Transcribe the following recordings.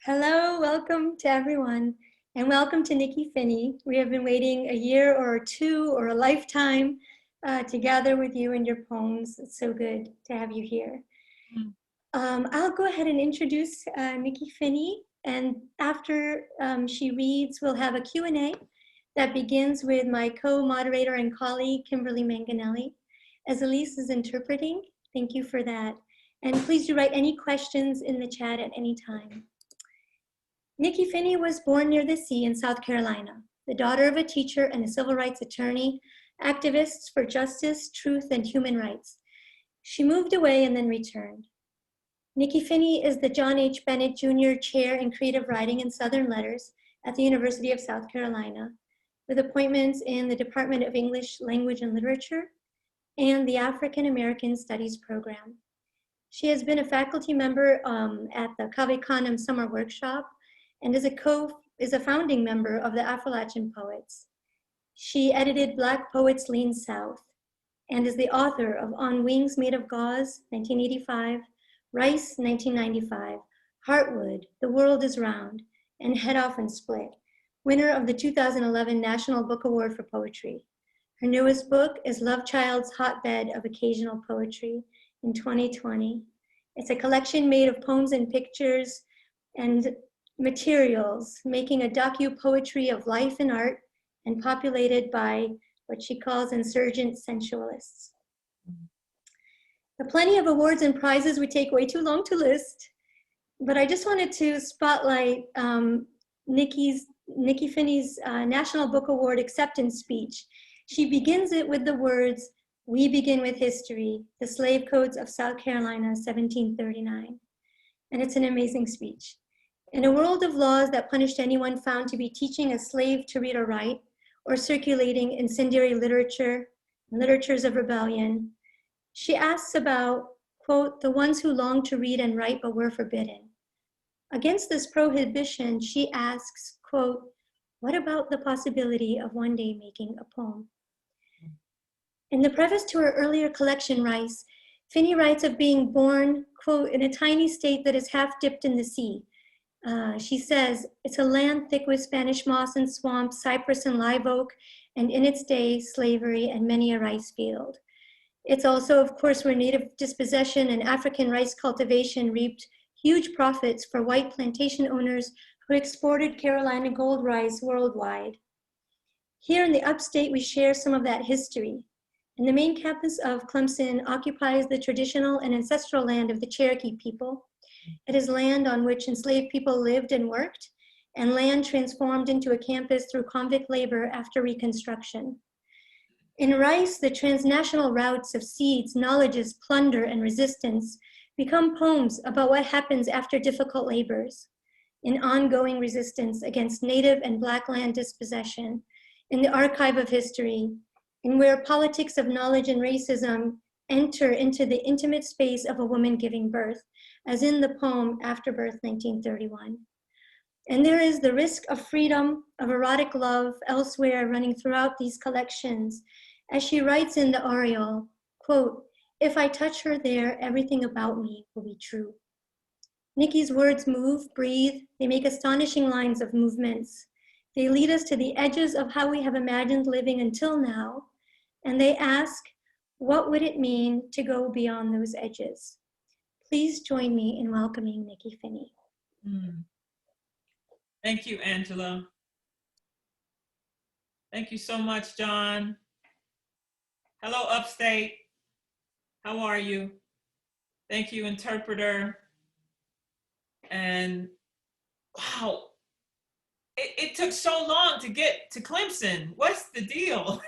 Hello, welcome to everyone, and welcome to Nikki Finney. We have been waiting a year or two or a lifetime to gather with you and your poems. It's so good to have you here. I'll go ahead and introduce Nikki Finney, and after she reads, we'll have a Q&A that begins with my co-moderator and colleague, Kimberly Manganelli. As Elise is interpreting, thank you for that. And please do write any questions in the chat at any time. Nikki Finney was born near the sea in South Carolina, the daughter of a teacher and a civil rights attorney, activists for justice, truth, and human rights. She moved away and then returned. Nikki Finney is the John H. Bennett Jr. Chair in Creative Writing and Southern Letters at the University of South Carolina, with appointments in the Department of English Language and Literature and the African American Studies program. She has been a faculty member at the Cave Canem Summer Workshop and is a founding member of the Appalachian Poets. She edited Black Poets Lean South and is the author of On Wings Made of Gauze, 1985, Rice, 1995, Heartwood, The World is Round, and Head Off and Split, winner of the 2011 National Book Award for Poetry. Her newest book is Love Child's Hotbed of Occasional Poetry in 2020. It's a collection made of poems and pictures and materials, making a docu-poetry of life and art, and populated by what she calls insurgent sensualists. The plenty of awards and prizes would take way too long to list, but I just wanted to spotlight Nikki Finney's National Book Award acceptance speech. She begins it with the words, "We begin with history, the slave codes of South Carolina, 1739. And it's an amazing speech. In a world of laws that punished anyone found to be teaching a slave to read or write, or circulating incendiary literature, literatures of rebellion, she asks about, quote, the ones who longed to read and write but were forbidden. Against this prohibition, she asks, quote, what about the possibility of one day making a poem? In the preface to her earlier collection, Rice, Finney writes of being born, quote, in a tiny state that is half dipped in the sea. She says, it's a land thick with Spanish moss and swamp, cypress and live oak, and in its day, slavery and many a rice field. It's also, of course, where native dispossession and African rice cultivation reaped huge profits for white plantation owners who exported Carolina gold rice worldwide. Here in the upstate, we share some of that history. And the main campus of Clemson occupies the traditional and ancestral land of the Cherokee people. It is land on which enslaved people lived and worked, and land transformed into a campus through convict labor after Reconstruction. In Rice, the transnational routes of seeds, knowledges, plunder, and resistance become poems about what happens after difficult labors, in ongoing resistance against Native and Black land dispossession, in the archive of history, and where politics of knowledge and racism enter into the intimate space of a woman giving birth, as in the poem Afterbirth 1931. And there is the risk of freedom, of erotic love elsewhere running throughout these collections, as she writes in the Aureole, quote, if I touch her there, everything about me will be true. Nikki's words move, breathe, they make astonishing lines of movements. They lead us to the edges of how we have imagined living until now, and they ask, what would it mean to go beyond those edges? Please join me in welcoming Nikki Finney. Thank you, Angela. Thank you so much, John. Hello, Upstate. How are you? Thank you, interpreter. And wow, it took so long to get to Clemson. What's the deal?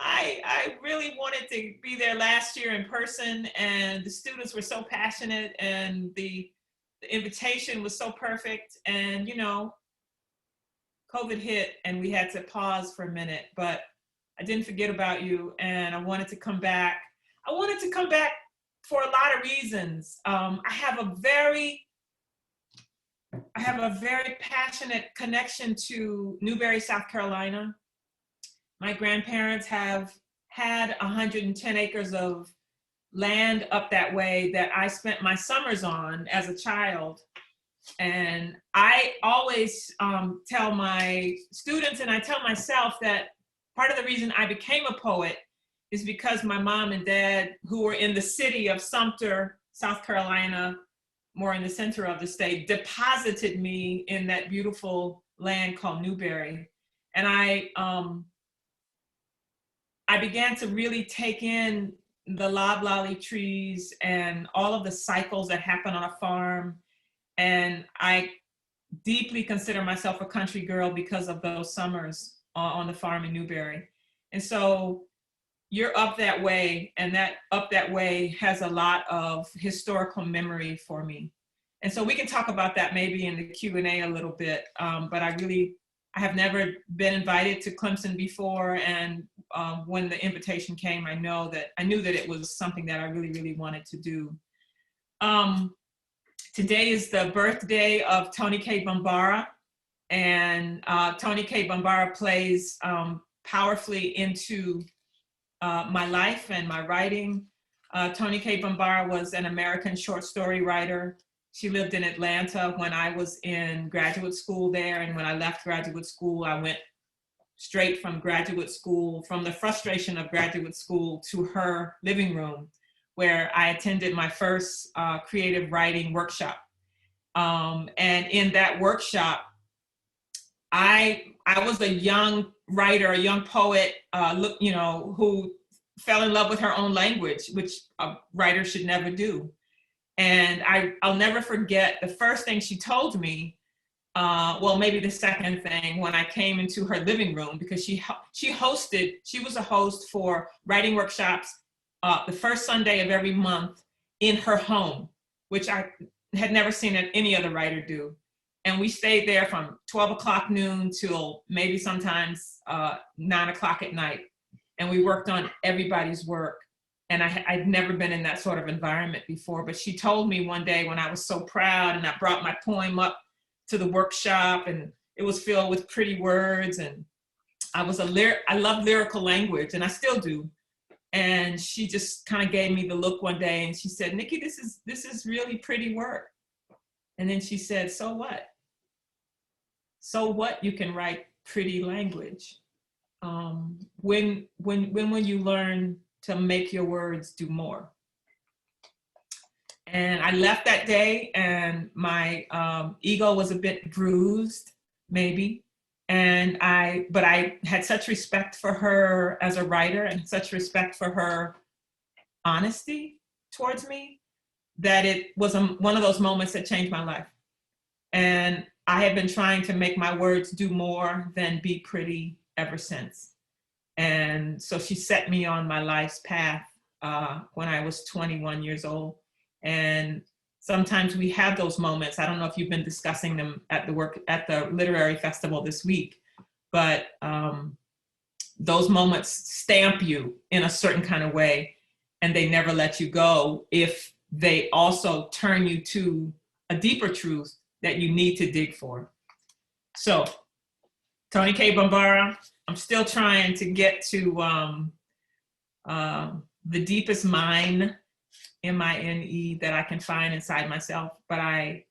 I really wanted to be there last year in person, and the students were so passionate, and the invitation was so perfect. And you know, COVID hit and we had to pause for a minute, but I didn't forget about you, and I wanted to come back. I wanted to come back for a lot of reasons. I have a very passionate connection to Newberry, South Carolina. My grandparents have had 110 acres of land up that way that I spent my summers on as a child. And I always tell my students, and I tell myself, that part of the reason I became a poet is because my mom and dad, who were in the city of Sumter, South Carolina, more in the center of the state, deposited me in that beautiful land called Newberry. And I began to really take in the loblolly trees and all of the cycles that happen on a farm. And I deeply consider myself a country girl because of those summers on the farm in Newberry. And so you're up that way, and that up that way has a lot of historical memory for me. And so we can talk about that maybe in the Q&A a little bit, but I have never been invited to Clemson before, and when the invitation came, I knew that it was something that I really, really wanted to do. Today is the birthday of Toni Cade Bambara, and Toni Cade Bambara plays powerfully into my life and my writing. Toni Cade Bambara was an American short story writer. She lived in Atlanta when I was in graduate school there, and when I left graduate school, I went straight from graduate school, from the frustration of graduate school, to her living room, where I attended my first creative writing workshop. And in that workshop, I was a young writer, a young poet, who fell in love with her own language, which a writer should never do. And I'll never forget the first thing she told me, well, maybe the second thing, when I came into her living room, because she was a host for writing workshops the first Sunday of every month in her home, which I had never seen any other writer do. And we stayed there from 12 o'clock noon till maybe sometimes 9 o'clock at night. And we worked on everybody's work. And I'd never been in that sort of environment before. But she told me one day, when I was so proud, and I brought my poem up to the workshop, and it was filled with pretty words. And I love lyrical language, and I still do. And she just kind of gave me the look one day, and she said, "Nikki, this is really pretty work." And then she said, "So what? So what? You can write pretty language. When will you learn to make your words do more?" And I left that day, and my ego was a bit bruised, maybe. But I had such respect for her as a writer, and such respect for her honesty towards me, that it was one of those moments that changed my life. And I have been trying to make my words do more than be pretty ever since. And so she set me on my life's path when I was 21 years old. And sometimes we have those moments. I don't know if you've been discussing them at the literary festival this week, but those moments stamp you in a certain kind of way, and they never let you go if they also turn you to a deeper truth that you need to dig for. So, Toni Cade Bambara, I'm still trying to get to the deepest mine, M-I-N-E, that I can find inside myself. But I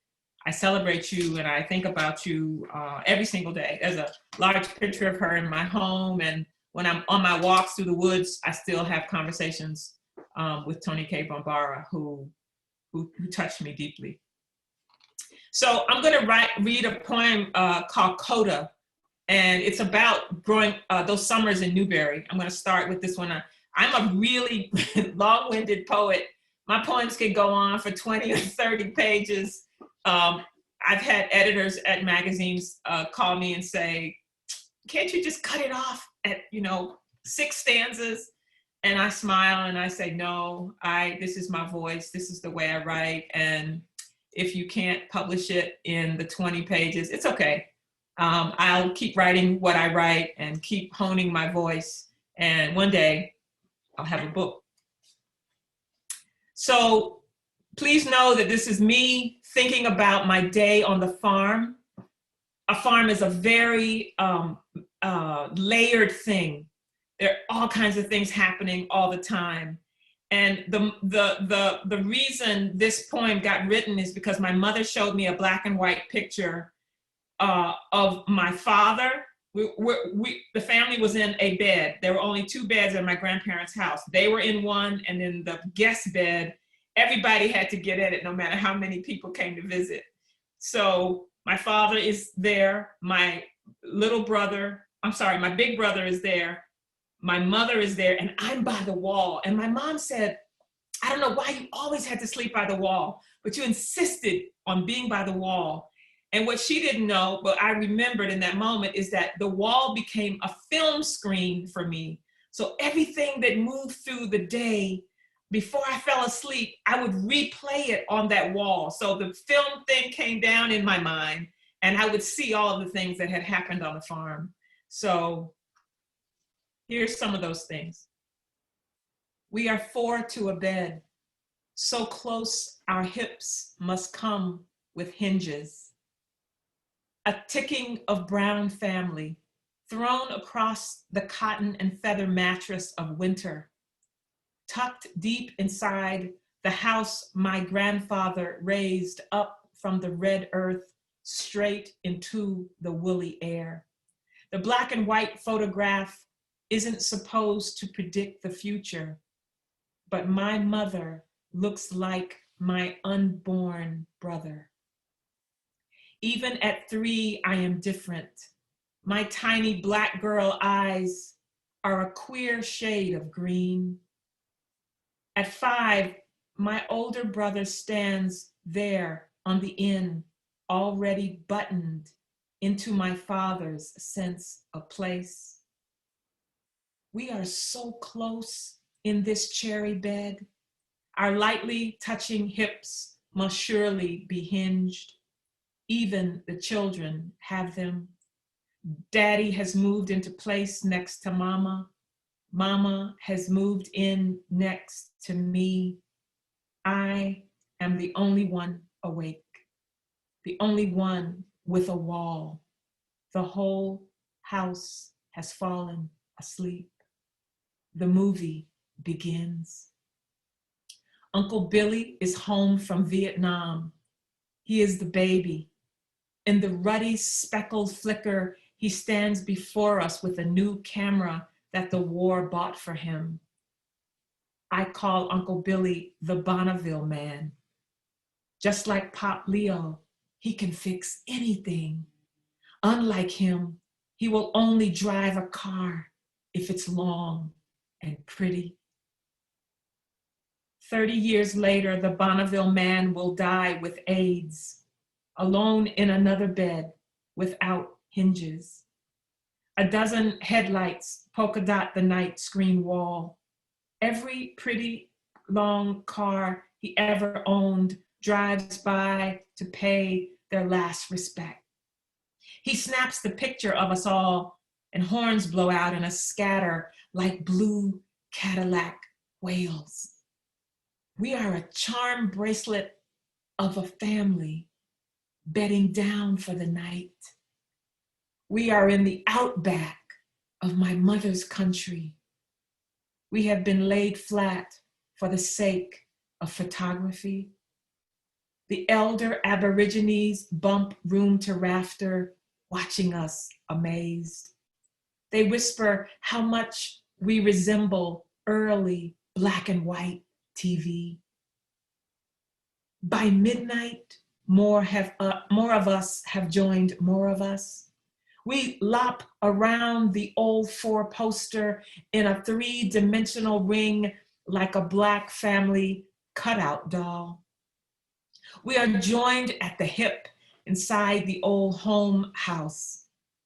celebrate you, and I think about you every single day. There's a large picture of her in my home, and when I'm on my walks through the woods, I still have conversations with Toni Cade Bambara, who touched me deeply. So I'm going to read a poem called Coda, and it's about growing those summers in Newberry. I'm going to start with this one. I'm a really long-winded poet. My poems can go on for 20 or 30 pages. I've had editors at magazines call me and say, "Can't you just cut it off at 6 stanzas?" And I smile and I say, "No, this is my voice. This is the way I write. And if you can't publish it in the 20 pages, it's okay. I'll keep writing what I write and keep honing my voice. And one day I'll have a book." So please know that this is me thinking about my day on the farm. A farm is a very layered thing. There are all kinds of things happening all the time. And the reason this poem got written is because my mother showed me a black and white picture of my father. The family was in a bed. There were only 2 beds in my grandparents' house. They were in one, and in the guest bed, everybody had to get in it no matter how many people came to visit. So my father is there, my little brother, I'm sorry, my big brother is there, my mother is there, and I'm by the wall. And my mom said, I don't know why you always had to sleep by the wall, but you insisted on being by the wall. And what she didn't know, but I remembered in that moment, is that the wall became a film screen for me. So everything that moved through the day, before I fell asleep, I would replay it on that wall. So the film thing came down in my mind, and I would see all of the things that had happened on the farm. So here's some of those things. We are 4 to a bed, so close our hips must come with hinges. A ticking of brown family thrown across the cotton and feather mattress of winter, tucked deep inside the house my grandfather raised up from the red earth straight into the woolly air. The black and white photograph isn't supposed to predict the future, but my mother looks like my unborn brother. Even at 3, I am different. My tiny black girl eyes are a queer shade of green. At 5, my older brother stands there on the inn, already buttoned into my father's sense of place. We are so close in this cherry bed. Our lightly touching hips must surely be hinged. Even the children have them. Daddy has moved into place next to Mama. Mama has moved in next to me. I am the only one awake, the only one with a wall. The whole house has fallen asleep. The movie begins. Uncle Billy is home from Vietnam. He is the baby. In the ruddy speckled flicker, he stands before us with a new camera that the war bought for him. I call Uncle Billy the Bonneville man. Just like Pop Leo, he can fix anything. Unlike him, he will only drive a car if it's long and pretty. 30 years later, the Bonneville man will die with AIDS, alone in another bed without hinges. A dozen headlights polka dot the night screen wall. Every pretty long car he ever owned drives by to pay their last respect. He snaps the picture of us all, and horns blow out in a scatter like blue Cadillac whales. We are a charm bracelet of a family bedding down for the night. We are in the outback of my mother's country. We have been laid flat for the sake of photography. The elder Aborigines bump room to rafter, watching us amazed. They whisper how much we resemble early black and white TV. By midnight, more of us have joined more of us. We lop around the old 4-poster in a 3-dimensional ring like a black family cutout doll. We are joined at the hip inside the old home house.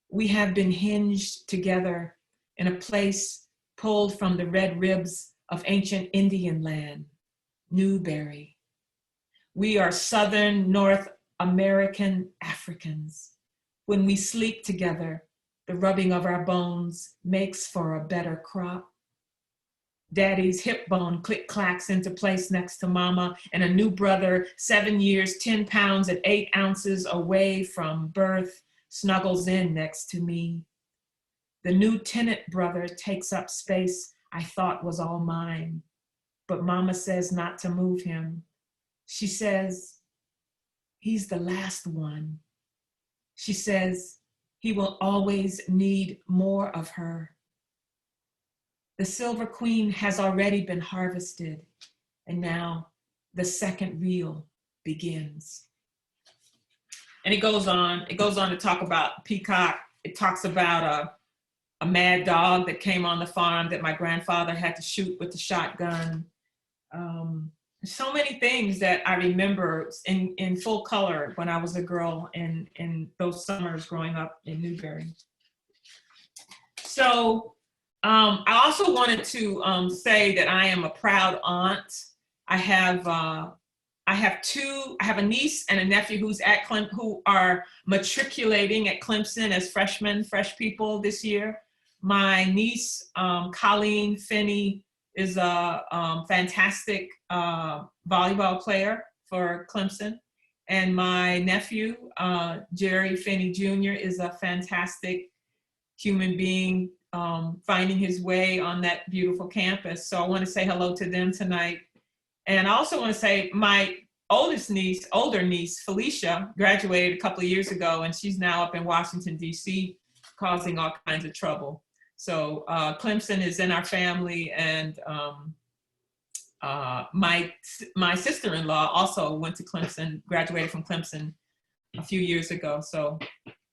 We have been hinged together in a place pulled from the red ribs of ancient Indian land, Newberry. We are Southern North American Africans. When we sleep together, the rubbing of our bones makes for a better crop. Daddy's hip bone click-clacks into place next to Mama, and a new brother, 7 years, 10 pounds, and 8 ounces away from birth, snuggles in next to me. The new tenant brother takes up space I thought was all mine. but Mama says not to move him. She says, he's the last one. She says, he will always need more of her. The Silver Queen has already been harvested, and now the second reel begins. And it goes on to talk about Peacock. It talks about a mad dog that came on the farm that my grandfather had to shoot with the shotgun. So many things that I remember in full color when I was a girl in those summers growing up in Newberry. So I also wanted to say that I am a proud aunt. I have a niece and a nephew who are matriculating at Clemson as fresh people this year. My niece, Colleen Finney, is a fantastic volleyball player for Clemson. And my nephew, Jerry Finney Jr., is a fantastic human being, finding his way on that beautiful campus. So I want to say hello to them tonight. And I also want to say my older niece, Felicia, graduated a couple of years ago, and she's now up in Washington, D.C., causing all kinds of trouble. So Clemson is in our family, and my sister-in-law also went to Clemson, graduated from Clemson a few years ago. So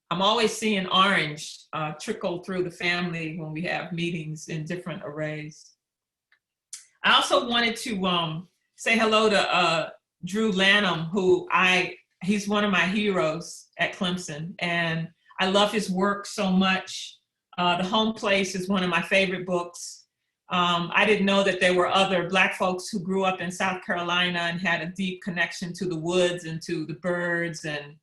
I'm always seeing orange trickle through the family when we have meetings in different arrays. I also wanted to say hello to Drew Lanham, he's one of my heroes at Clemson, and I love his work so much. The Home Place is one of my favorite books. I didn't know that there were other Black folks who grew up in South Carolina and had a deep connection to the woods and to the birds and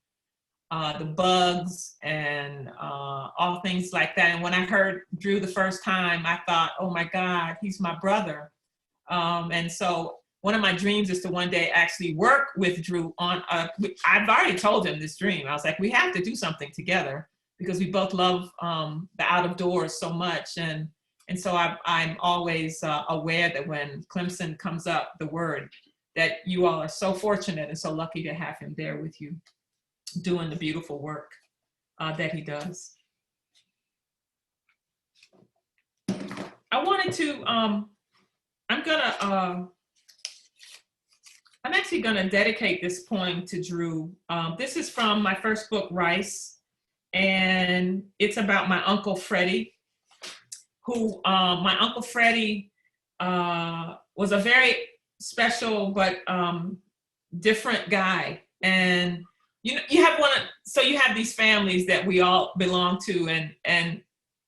the bugs and all things like that. And when I heard Drew the first time, I thought, oh my God, he's my brother. And so one of my dreams is to one day actually work with Drew on, I've already told him this dream. I was like, we have to do something together because we both love the out of doors so much. And so I'm always aware that when Clemson comes up, the word, that you all are so fortunate and so lucky to have him there with you, doing the beautiful work that he does. I wanted to, I'm actually gonna dedicate this poem to Drew. This is from my first book, Rice, and it's about my Uncle Freddie, who, my Uncle Freddie was a very special but different guy. And you have these families that we all belong to, and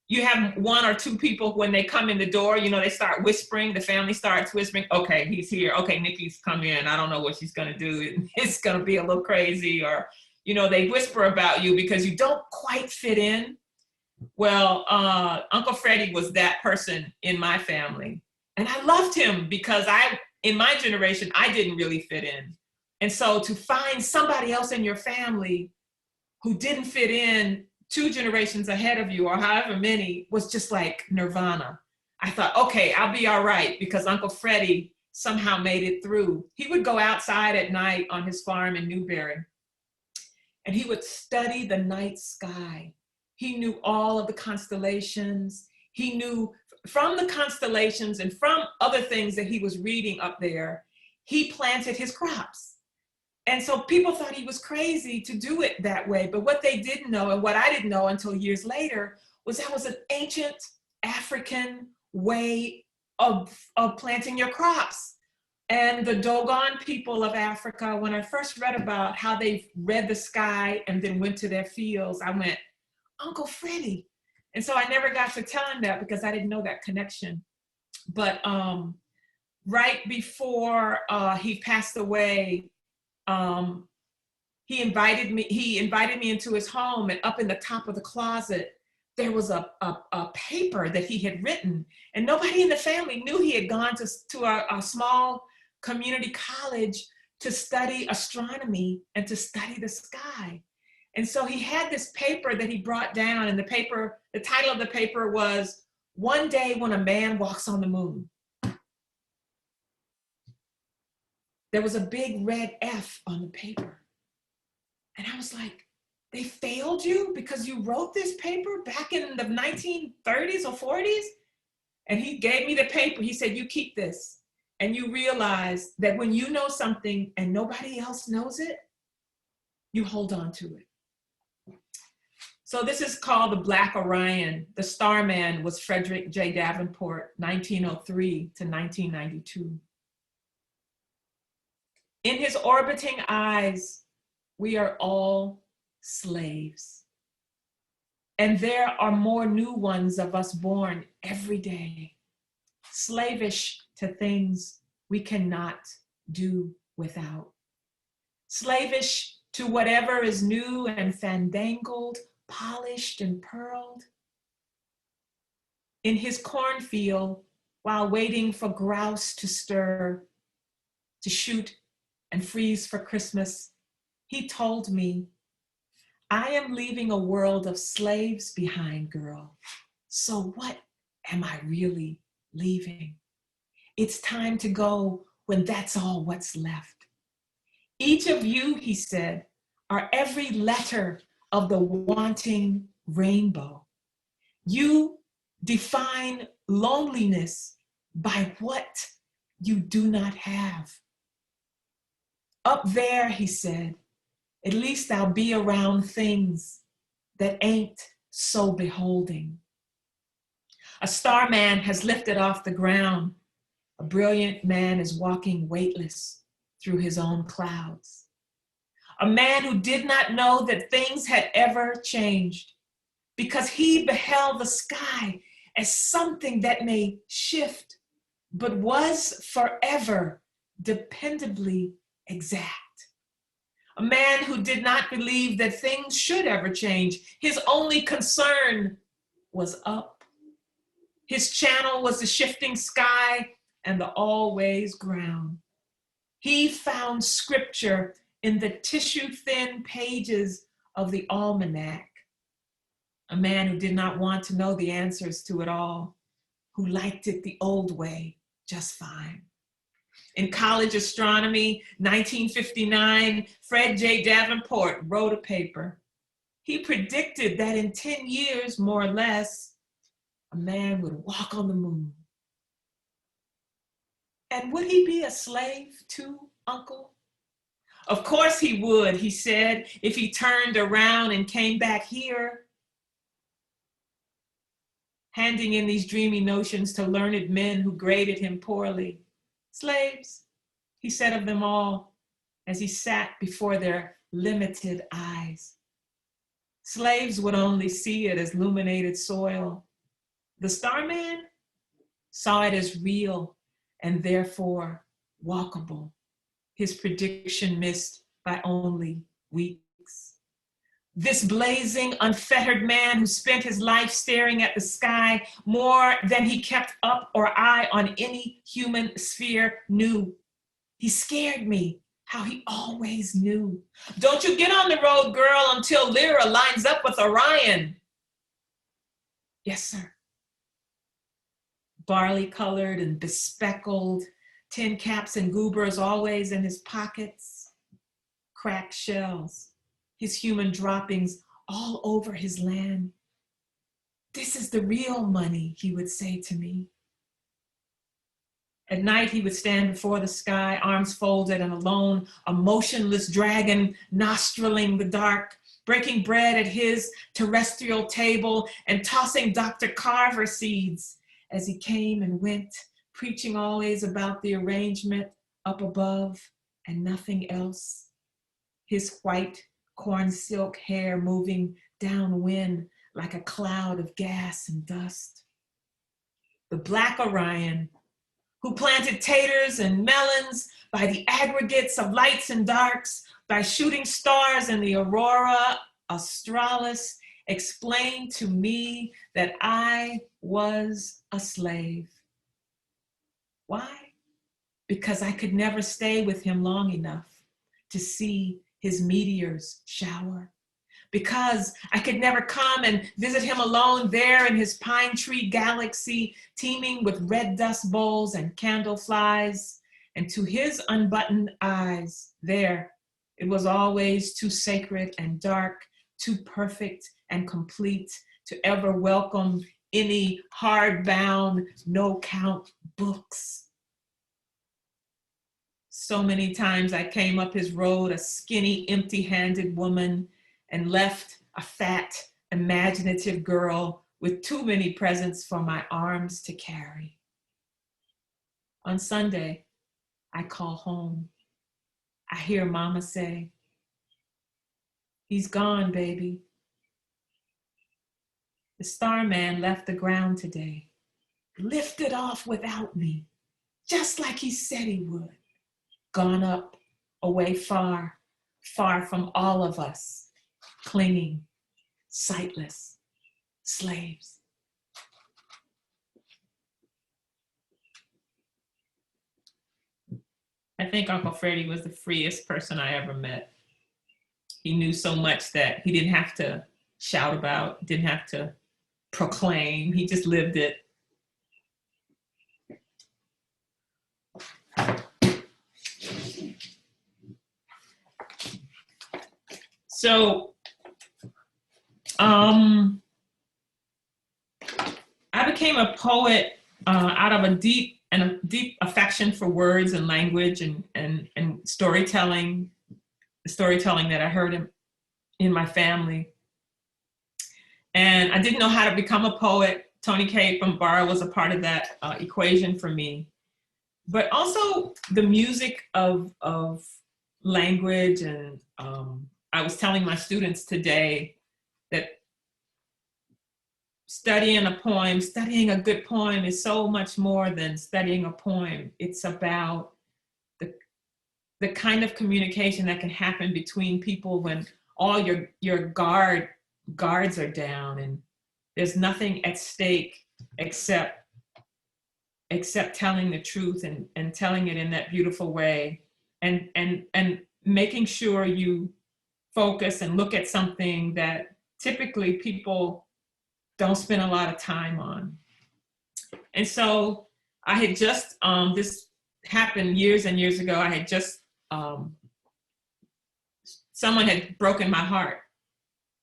you have one or two people when they come in the door, they start whispering, the family starts whispering, okay, he's here, okay, Nikki's come in, I don't know what she's gonna do, it's gonna be a little crazy, or, they whisper about you because you don't quite fit in. Well, Uncle Freddie was that person in my family. And I loved him because in my generation, I didn't really fit in. And so to find somebody else in your family who didn't fit in 2 generations ahead of you or however many was just like nirvana. I thought, okay, I'll be all right because Uncle Freddie somehow made it through. He would go outside at night on his farm in Newberry and he would study the night sky. He knew all of the constellations. He knew from the constellations and from other things that he was reading up there, he planted his crops. And so people thought he was crazy to do it that way. But what they didn't know, and what I didn't know until years later, was that was an ancient African way of planting your crops. And the Dogon people of Africa, when I first read about how they read the sky and then went to their fields, I went, Uncle Freddie. And so I never got to tell him that because I didn't know that connection. But right before he passed away, he invited me into his home, and up in the top of the closet, there was a paper that he had written, and nobody in the family knew he had gone to a small community college to study astronomy and to study the sky. And so he had this paper that he brought down, and the title of the paper was, One Day When a Man Walks on the Moon. there was a big red F on the paper. And I was like, they failed you because you wrote this paper back in the 1930s or 40s? And he gave me the paper. He said, you keep this. And you realize that when you know something and nobody else knows it, you hold on to it. So this is called the Black Orion. The starman was Frederick J. Davenport, 1903 to 1992. In his orbiting eyes, we are all slaves. And there are more new ones of us born every day, slavish to things we cannot do without, slavish to whatever is new and fandangled, polished and pearled. In his cornfield, while waiting for grouse to stir, to shoot and freeze for Christmas, he told me, I am leaving a world of slaves behind, girl. So what am I really leaving? It's time to go when that's all what's left. Each of you, he said, are every letter of the wanting rainbow. You define loneliness by what you do not have. Up there, he said, at least I'll be around things that ain't so beholding. A starman has lifted off the ground. A brilliant man is walking weightless through his own clouds. A man who did not know that things had ever changed because he beheld the sky as something that may shift, but was forever dependably exact. A man who did not believe that things should ever change. His only concern was up. His channel was the shifting sky and the always ground. He found scripture in the tissue-thin pages of the almanac. A man who did not want to know the answers to it all, who liked it the old way just fine. In college astronomy, 1959, Fred J. Davenport wrote a paper. He predicted that in 10 years, more or less, a man would walk on the moon. And would he be a slave too, Uncle? Of course he would, he said, if he turned around and came back here, handing in these dreamy notions to learned men who graded him poorly. Slaves, he said of them all, as he sat before their limited eyes. Slaves would only see it as illuminated soil. The starman saw it as real and therefore walkable. His prediction missed by only weeks. This blazing, unfettered man who spent his life staring at the sky more than he kept up or eye on any human sphere knew. He scared me, how he always knew. Don't you get on the road, girl, until Lyra lines up with Orion. Yes, sir. Barley-colored and bespeckled, tin caps and goobers always in his pockets, cracked shells, his human droppings all over his land. This is the real money, he would say to me. At night, he would stand before the sky, arms folded and alone, a motionless dragon nostriling the dark, breaking bread at his terrestrial table and tossing Dr. Carver seeds as he came and went, preaching always about the arrangement up above and nothing else. His white corn silk hair moving downwind like a cloud of gas and dust. The Black Orion, who planted taters and melons by the aggregates of lights and darks, by shooting stars in the aurora australis, explained to me that I was a slave. Why? Because I could never stay with him long enough to see his meteors shower. Because I could never come and visit him alone there in his pine tree galaxy, teeming with red dust bowls and candle flies, And to his unbuttoned eyes, there, it was always too sacred and dark, too perfect and complete to ever welcome any hardbound, no-count books. So many times I came up his road, a skinny, empty-handed woman, and left a fat, imaginative girl with too many presents for my arms to carry. On Sunday, I call home. I hear Mama say, "He's gone, baby." The Starman left the ground today, lifted off without me, just like he said he would. Gone up, away far, far from all of us, clinging, sightless, slaves. I think Uncle Freddie was the freest person I ever met. He knew so much that he didn't have to shout about, didn't have to proclaim, he just lived it. So, I became a poet out of a deep affection for words and language and storytelling, the storytelling that I heard in my family. And I didn't know how to become a poet. Tony K. from Barra was a part of that equation for me. But also the music of language, and I was telling my students today that studying a good poem is so much more than studying a poem. It's about the kind of communication that can happen between people when all your guards are down and there's nothing at stake except telling the truth and telling it in that beautiful way, and making sure you focus and look at something that typically people don't spend a lot of time on. And so I had just, this happened years and years ago, I had just, someone had broken my heart.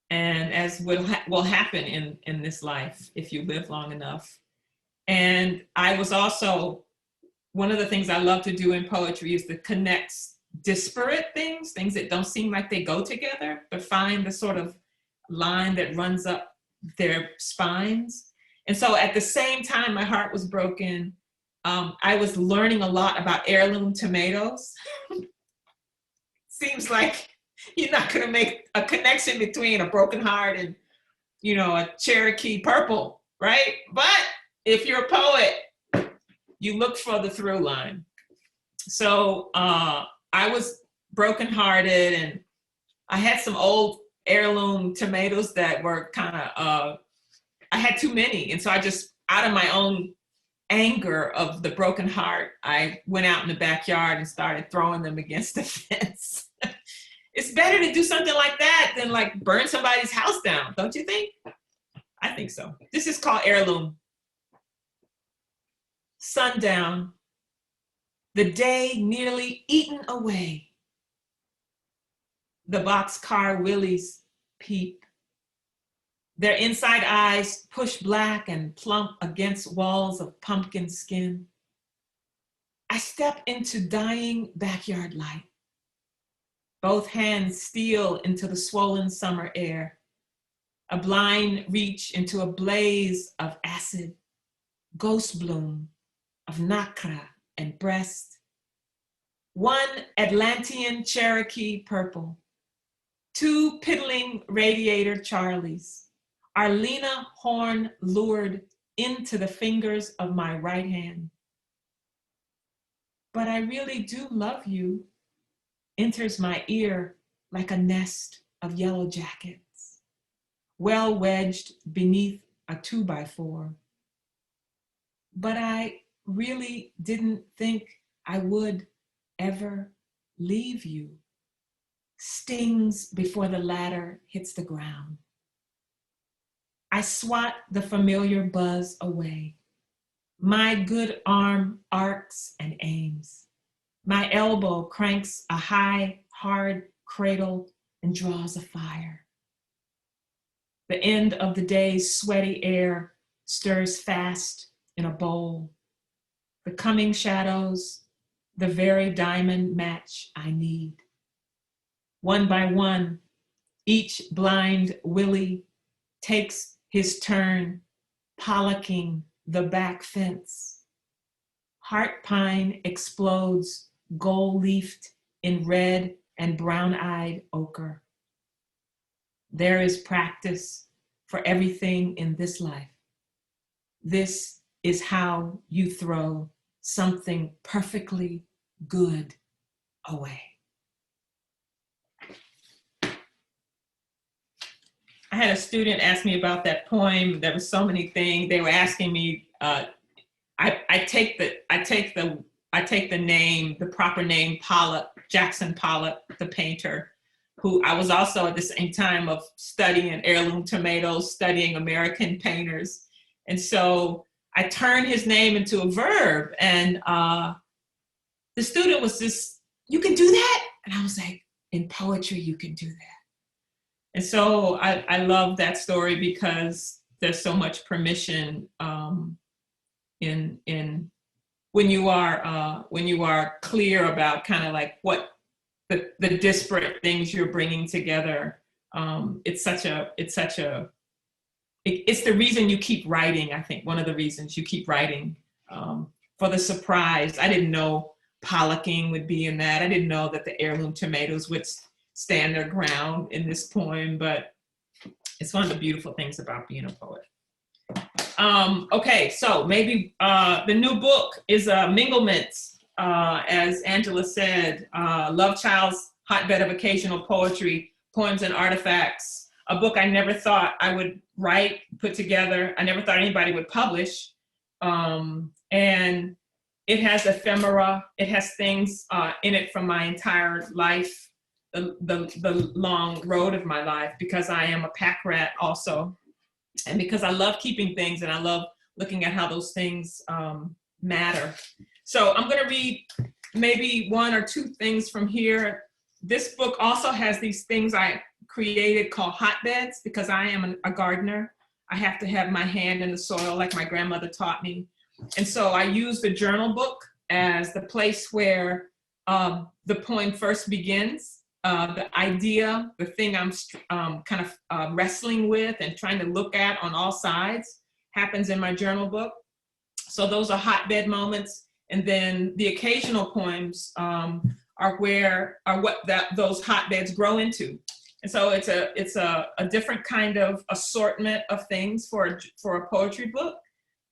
And as will happen in this life, if you live long enough. And I was also, one of the things I love to do in poetry is to connect disparate things that don't seem like they go together, but find the sort of line that runs up their spines. And so at the same time my heart was broken, I was learning a lot about heirloom tomatoes. Seems like you're not gonna make a connection between a broken heart and, a Cherokee purple, right? But if you're a poet, you look for the through line. So I was brokenhearted, and I had some old heirloom tomatoes that were kind of, I had too many. And so I just, out of my own anger of the broken heart, I went out in the backyard and started throwing them against the fence. It's better to do something like that than like burn somebody's house down, don't you think? I think so. This is called Heirloom. Sundown, the day nearly eaten away. The boxcar willies peep. Their inside eyes push black and plump against walls of pumpkin skin. I step into dying backyard light. Both hands steal into the swollen summer air. A blind reach into a blaze of acid, ghost bloom of nacre and breast. One Atlantean Cherokee purple. Two piddling radiator Charlies. Arlena horn lured into the fingers of my right hand. But I really do love you, enters my ear like a nest of yellow jackets, well wedged beneath a 2x4. But I really didn't think I would ever leave you, stings before the ladder hits the ground. I swat the familiar buzz away. My good arm arcs and aims. My elbow cranks a high, hard cradle and draws a fire. The end of the day's sweaty air stirs fast in a bowl. The coming shadows, the very diamond match I need. One by one, each blind willy takes his turn, pollacking the back fence. Heart pine explodes, gold-leafed in red and brown-eyed ochre. There is practice for everything in this life. This is how you throw something perfectly good away. I had a student ask me about that poem. There were so many things they were asking me. I take the name, the proper name, Pollock, Jackson Pollock, the painter, who I was also at the same time of studying heirloom tomatoes, studying American painters. And so I turned his name into a verb, and the student was just, "You can do that?" And I was like, "In poetry, you can do that." And so I love that story because there's so much permission in when you are clear about kind of like what the disparate things you're bringing together. It's the reason you keep writing. I think one of the reasons you keep writing, for the surprise. I didn't know pollacking would be in that. I didn't know that the heirloom tomatoes would stand their ground in this poem, but it's one of the beautiful things about being a poet. Okay, so maybe the new book is Minglements, as Angela said, Love Child's Hotbed of Occasional Poetry, Poems and Artifacts, a book I never thought I would write, put together. I never thought anybody would publish. And it has ephemera, it has things in it from my entire life, the long road of my life, because I am a pack rat also. And because I love keeping things and I love looking at how those things matter. So I'm going to read maybe one or two things from here. This book also has these things I created called hotbeds, because I am a gardener. I have to have my hand in the soil like my grandmother taught me. And so I use the journal book as the place where the poem first begins. The idea, the thing I'm kind of wrestling with and trying to look at on all sides happens in my journal book. So those are hotbed moments. And then the occasional poems are what those hotbeds grow into. And so it's a different kind of assortment of things for a poetry book,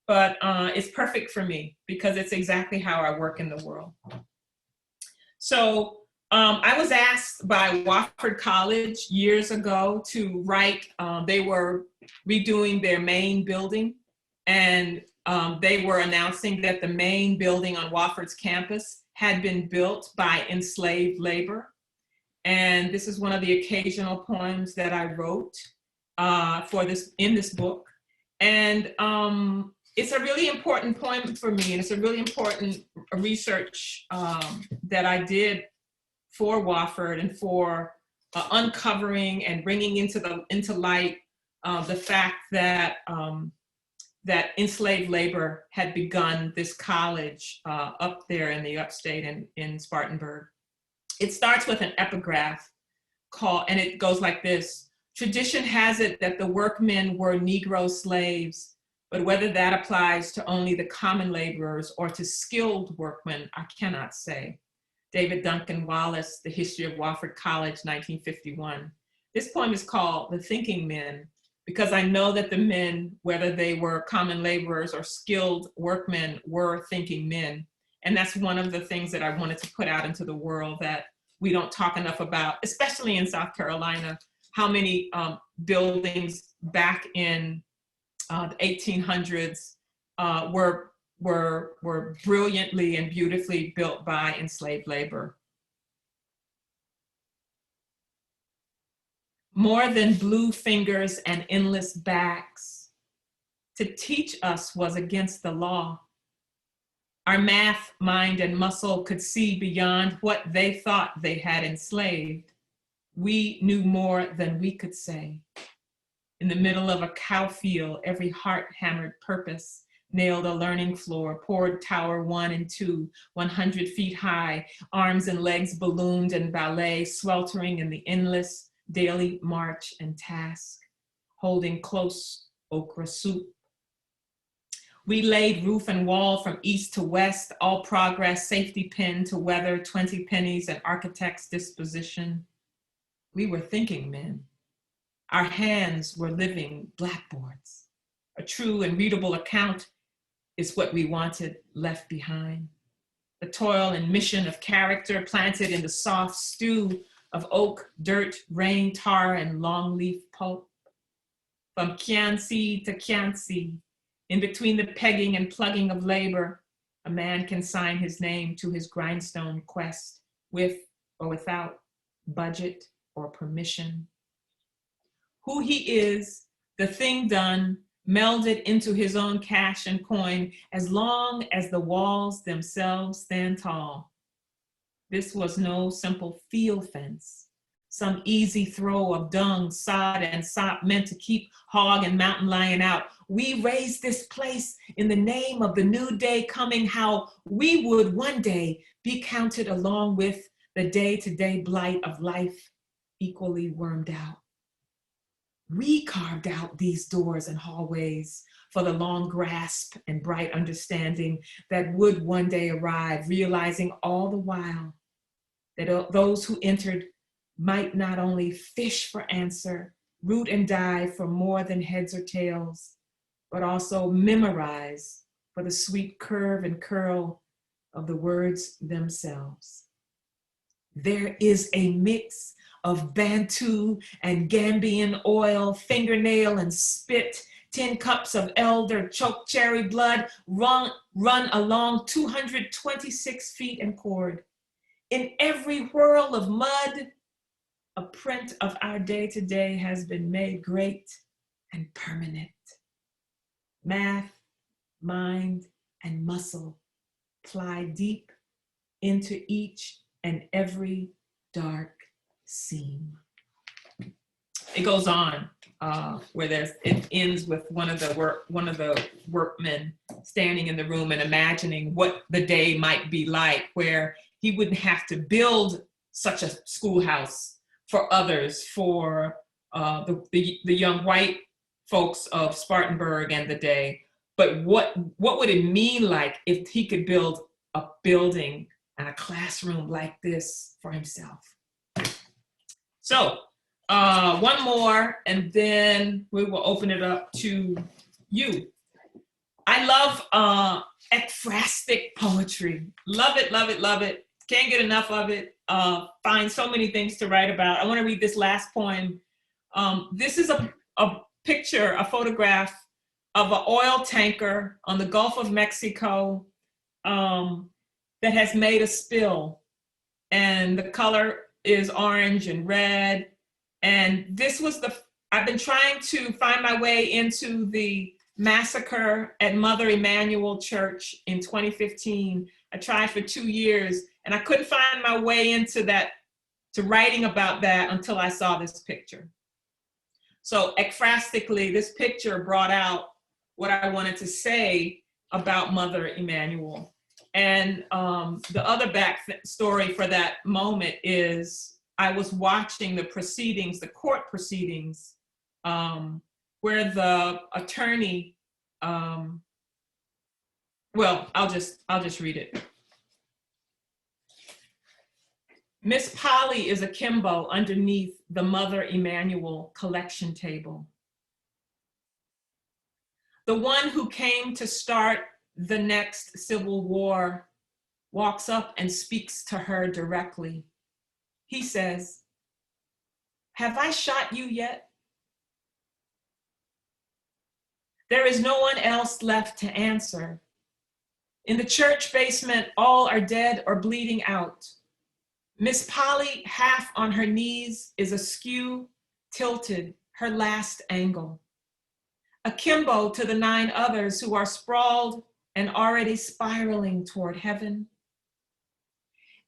but it's perfect for me because it's exactly how I work in the world. So I was asked by Wofford College years ago to write, they were redoing their main building, and they were announcing that the main building on Wofford's campus had been built by enslaved labor. And this is one of the occasional poems that I wrote in this book. And it's a really important poem for me, and it's a really important research that I did for Wofford and for uncovering and bringing into light the fact that that enslaved labor had begun this college up there in the upstate in Spartanburg. It starts with an epigraph and it goes like this: "Tradition has it that the workmen were Negro slaves, but whether that applies to only the common laborers or to skilled workmen, I cannot say." David Duncan Wallace, The History of Wofford College, 1951. This poem is called The Thinking Men, because I know that the men, whether they were common laborers or skilled workmen, were thinking men. And that's one of the things that I wanted to put out into the world that we don't talk enough about, especially in South Carolina, how many buildings back in the 1800s were brilliantly and beautifully built by enslaved labor. More than blue fingers and endless backs, to teach us was against the law. Our math, mind, and muscle could see beyond what they thought they had enslaved. We knew more than we could say. In the middle of a cow field, every heart-hammered purpose nailed a learning floor, poured tower 1 and 2, 100 feet high, arms and legs ballooned in ballet, sweltering in the endless daily march and task, holding close okra soup. We laid roof and wall from east to west, all progress, safety pin to weather, 20 pennies, and architect's disposition. We were thinking men. Our hands were living blackboards. A true and readable account is what we wanted left behind. The toil and mission of character planted in the soft stew of oak, dirt, rain, tar, and longleaf pulp. From Chianti to Chianti, in between the pegging and plugging of labor, a man can sign his name to his grindstone quest, with or without budget or permission. Who he is, the thing done, melded into his own cash and coin, as long as the walls themselves stand tall. This was no simple field fence, some easy throw of dung, sod, and sop meant to keep hog and mountain lion out. We raised this place in the name of the new day coming, how we would one day be counted along with the day-to-day blight of life, equally wormed out. We carved out these doors and hallways for the long grasp and bright understanding that would one day arrive, realizing all the while that those who entered might not only fish for answer, root and dive for more than heads or tails, but also memorize for the sweet curve and curl of the words themselves. There is a mix of Bantu and Gambian oil, fingernail and spit, 10 cups of elder choke cherry blood run along 226 feet and cord. In every whirl of mud, a print of our day-to-day has been made great and permanent. Math, mind, and muscle ply deep into each and every dark seam. It goes on where it ends with one of the workmen standing in the room and imagining what the day might be like, where he wouldn't have to build such a schoolhouse for others, for the young white folks of Spartanburg and the day, but what would it mean like if he could build a building and a classroom like this for himself? So one more, and then we will open it up to you. I love ekphrastic poetry. Love it, love it, love it. Can't get enough of it. Find so many things to write about. I want to read this last poem. This is a picture, a photograph of an oil tanker on the Gulf of Mexico that has made a spill. And the color is orange and red. And this was I've been trying to find my way into the massacre at Mother Emanuel Church in 2015. I tried for 2 years and I couldn't find my way into that, to writing about that until I saw this picture. So ekphrastically, this picture brought out what I wanted to say about Mother Emanuel. And the other back story for that moment is I was watching the proceedings, the court proceedings, where the attorney, well, I'll just read it. Miss Polly is akimbo underneath the Mother Emanuel collection table. The one who came to start the next civil war walks up and speaks to her directly. He says, "Have I shot you yet?" There is no one else left to answer. In the church basement, all are dead or bleeding out. Miss Polly, half on her knees, is askew, tilted, her last angle. Akimbo to the 9 others who are sprawled and already spiraling toward heaven.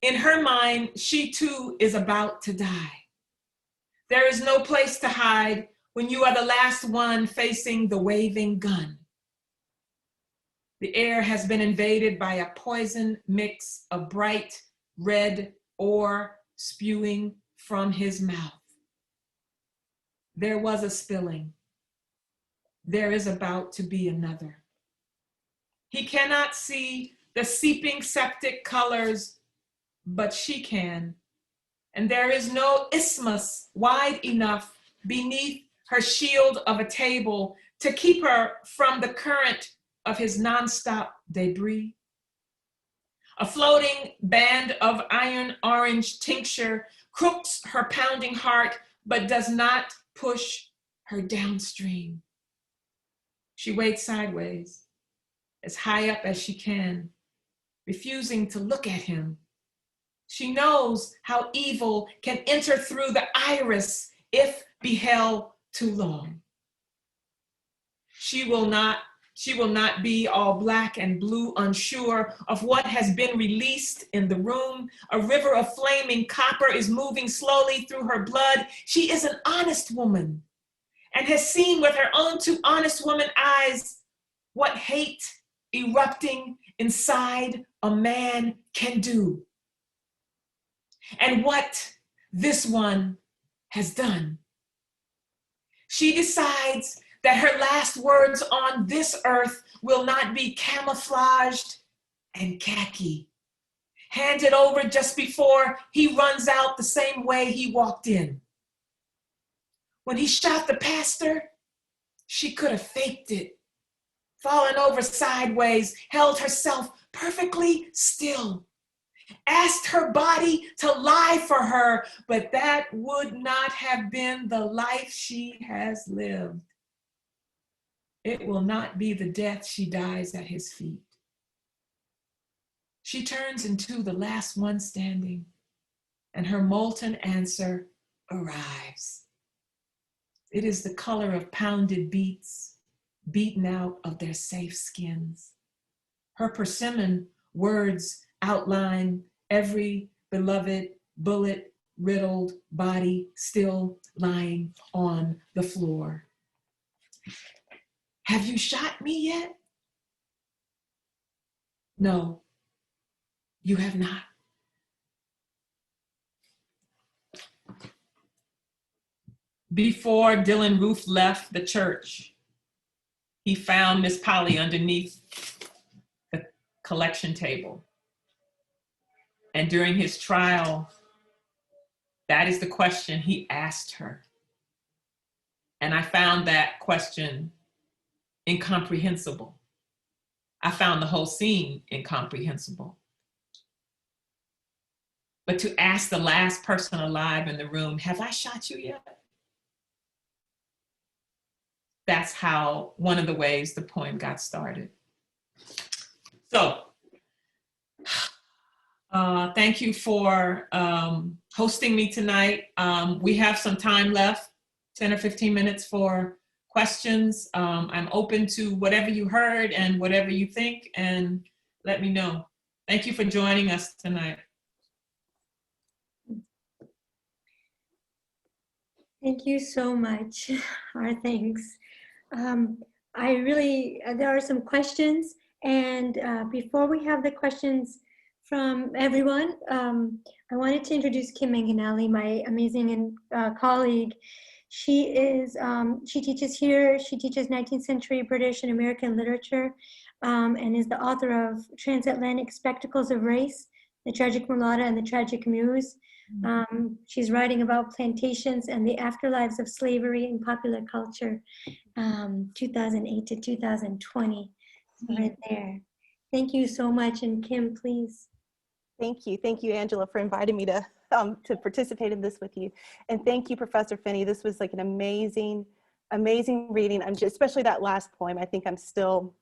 In her mind, she too is about to die. There is no place to hide when you are the last one facing the waving gun. The air has been invaded by a poison mix of bright red ore spewing from his mouth. There was a spilling. There is about to be another. He cannot see the seeping septic colors, but she can. And there is no isthmus wide enough beneath her shield of a table to keep her from the current of his nonstop debris. A floating band of iron orange tincture crooks her pounding heart, but does not push her downstream. She waits sideways, as high up as she can, refusing to look at him. She knows how evil can enter through the iris if beheld too long. She will not be all black and blue, unsure of what has been released in the room. A river of flaming copper is moving slowly through her blood. She is an honest woman and has seen with her own two honest woman eyes what hate erupting inside a man can do. And what this one has done. She decides that her last words on this earth will not be camouflaged and khaki, handed over just before he runs out the same way he walked in. When he shot the pastor, she could have faked it, fallen over sideways, held herself perfectly still, asked her body to lie for her, but that would not have been the life she has lived. It will not be the death she dies at his feet. She turns into the last one standing, and her molten answer arrives. It is the color of pounded beets, beaten out of their safe skins. Her persimmon words outline every beloved bullet-riddled body still lying on the floor. Have you shot me yet? No, you have not. Before Dylan Roof left the church, he found Miss Polly underneath the collection table. And during his trial, that is the question he asked her. And I found that question incomprehensible. I found the whole scene incomprehensible. But to ask the last person alive in the room, have I shot you yet? That's how, one of the ways the poem got started. So, thank you for hosting me tonight. We have some time left, 10 or 15 minutes for questions. I'm open to whatever you heard and whatever you think, and let me know. Thank you for joining us tonight. Thank you so much. Our thanks. There are some questions, and before we have the questions from everyone, I wanted to introduce Kim Manganelli, my amazing colleague. She teaches here. She teaches 19th century British and American literature, and is the author of Transatlantic Spectacles of Race, The Tragic Mulatta and the Tragic Muse. She's writing about plantations and the afterlives of slavery in popular culture, 2008 to 2020, right there. Thank you so much, and Kim, please. Thank you, Angela, for inviting me to participate in this with you, and thank you, Professor Finney. This was like an amazing reading. I'm just, especially that last poem. I think I'm still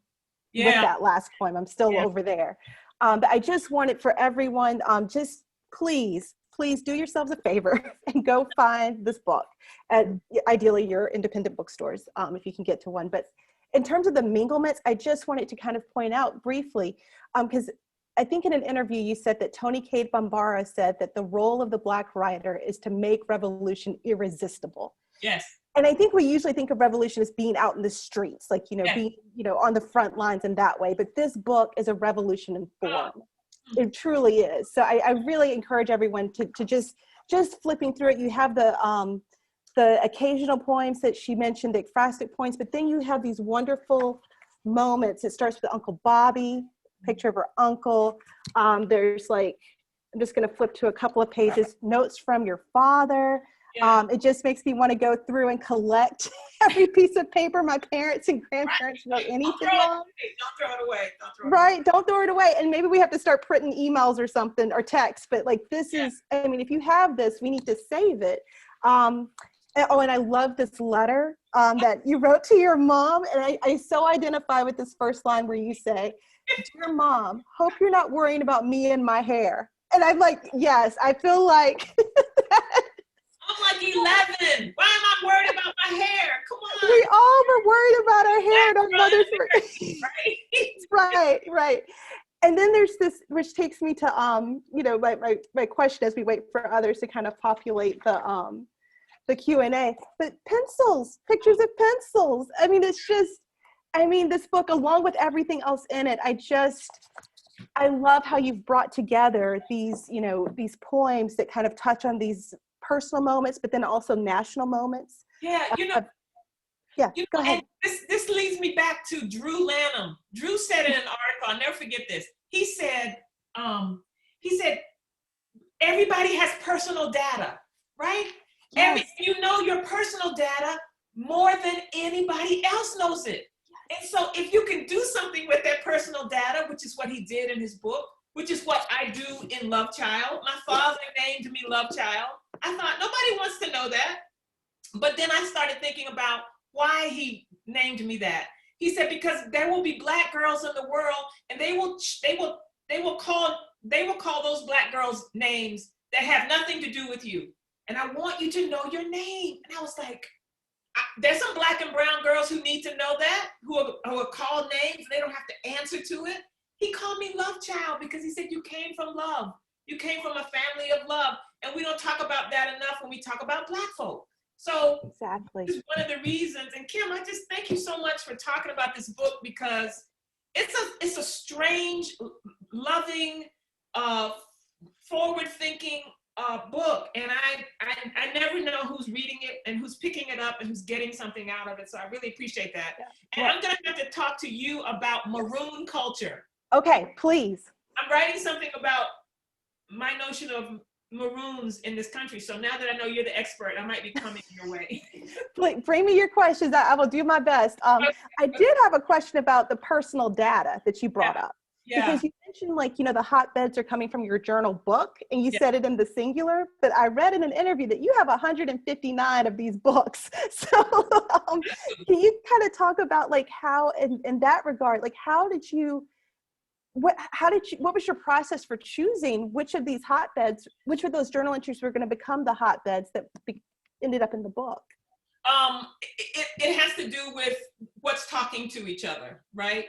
with that last poem. I'm still over there. But I just wanted for everyone, just please do yourselves a favor and go find this book at ideally your independent bookstores, if you can get to one. But in terms of the minglements, I just wanted to kind of point out briefly, because I think in an interview you said that Tony Cade Bambara said that the role of the Black writer is to make revolution irresistible. Yes. And I think we usually think of revolution as being out in the streets, like, you know, Yes. being, you know, on the front lines in that way. But this book is a revolution in form. It truly is. So I really encourage everyone to just flipping through it. You have the occasional poems that she mentioned, the ekphrastic poems, but then you have these wonderful moments. It starts with Uncle Bobby, picture of her uncle. There's like, I'm just going to flip to a couple of pages, notes from your father. Yeah. It just makes me want to go through and collect every piece of paper my parents and grandparents wrote anything on. Don't throw it away. Don't throw it Right, away. don't throw it away. And maybe we have to start printing emails or something, or text, but like this is, I mean, if you have this, we need to save it. And I love this letter that you wrote to your mom. And I so identify with this first line where you say, "Dear Mom, hope you're not worrying about me and my hair." And I'm like, yes, I feel like I'm like 11. Why am I worried about my hair? Come on. we all were worried about our hair and our mothers were. Right? Right. And then there's this, which takes me to, you know, my question as we wait for others to kind of populate the Q&A, but pencils, pictures of pencils. I mean, it's just, I mean, this book, along with everything else in it, I love how you've brought together these, you know, these poems that kind of touch on these personal moments, but then also national moments. Yeah, you know, Go ahead. And this leads me back to Drew Lanham. Drew said in an article, I'll never forget this. He said, everybody has personal data, right? Yes. You know your personal data more than anybody else knows it. And so if you can do something with that personal data, which is what he did in his book, which is what I do in Love Child. My father named me Love Child. I thought nobody wants to know that. But then I started thinking about why he named me that. He said, because there will be Black girls in the world and they will call those Black girls names that have nothing to do with you. And I want you to know your name. And I was like, there's some Black and brown girls who need to know that, who are called names and they don't have to answer to it. He called me Love Child because he said you came from love. You came from a family of love. And we don't talk about that enough when we talk about Black folk. So Exactly. this is one of the reasons. And Kim, I just thank you so much for talking about this book, because it's a strange, loving, forward-thinking book. And I never know who's reading it and who's picking it up and who's getting something out of it. So I really appreciate that. And I'm gonna have to talk to you about maroon culture. Okay, please. I'm writing something about my notion of maroons in this country. So now that I know you're the expert, I might be coming your way. Bring me your questions. I will do my best. I did have a question about the personal data that you brought up. Yeah. Because you mentioned, like, you know, the hotbeds are coming from your journal book, and you said it in the singular, but I read in an interview that you have 159 of these books. So can you kind of talk about, like, how in that regard, like, what was your process for choosing which of these hotbeds, which of those journal entries were going to become the hotbeds that ended up in the book? It has to do with what's talking to each other, right?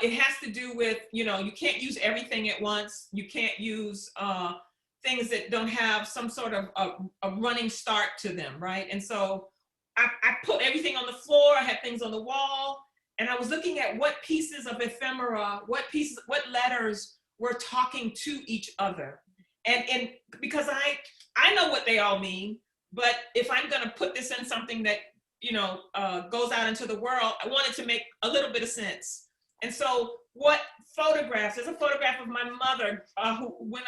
It has to do with, you know, you can't use everything at once. You can't use things that don't have some sort of a running start to them, right? And so I put everything on the floor. I had things on the wall. And I was looking at what pieces of ephemera, what letters were talking to each other. And because I know what they all mean, but if I'm gonna put this in something that, you know, goes out into the world, I wanted to make a little bit of sense. And so what photographs, there's a photograph of my mother who went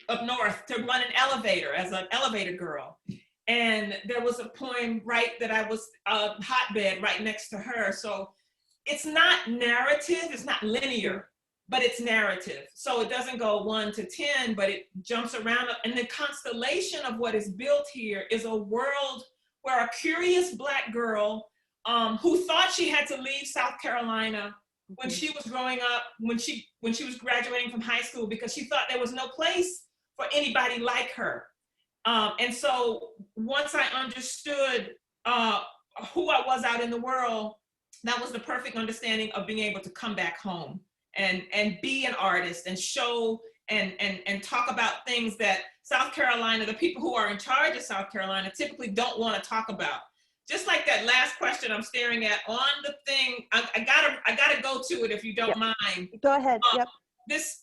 up north to run an elevator as an elevator girl. And there was a poem, right, that I was a hotbed right next to her. So it's not narrative, it's not linear, but it's narrative. So it doesn't go 1 to 10, but it jumps around. And the constellation of what is built here is a world where a curious Black girl who thought she had to leave South Carolina when she was growing up, when she was graduating from high school, because she thought there was no place for anybody like her. And so once I understood who I was out in the world, that was the perfect understanding of being able to come back home and be an artist and show and talk about things that South Carolina, the people who are in charge of South Carolina, typically don't want to talk about. Just like that last question I'm staring at on the thing, I gotta go to it if you don't mind. Go ahead. Yep. This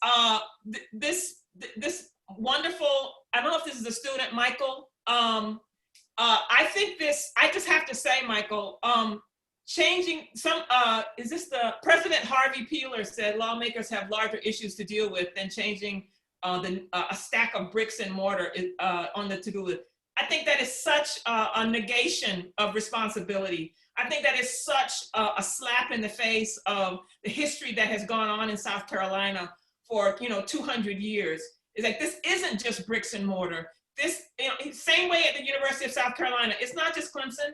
wonderful, I don't know if this is a student, Michael. I think this, I just have to say, Michael, changing some, is this the President Harvey Peeler said lawmakers have larger issues to deal with than changing a stack of bricks and mortar on the to-do list. I think that is such a negation of responsibility. I think that is such a slap in the face of the history that has gone on in South Carolina for 200 years. It's like, this isn't just bricks and mortar. This, same way at the University of South Carolina, it's not just Clemson.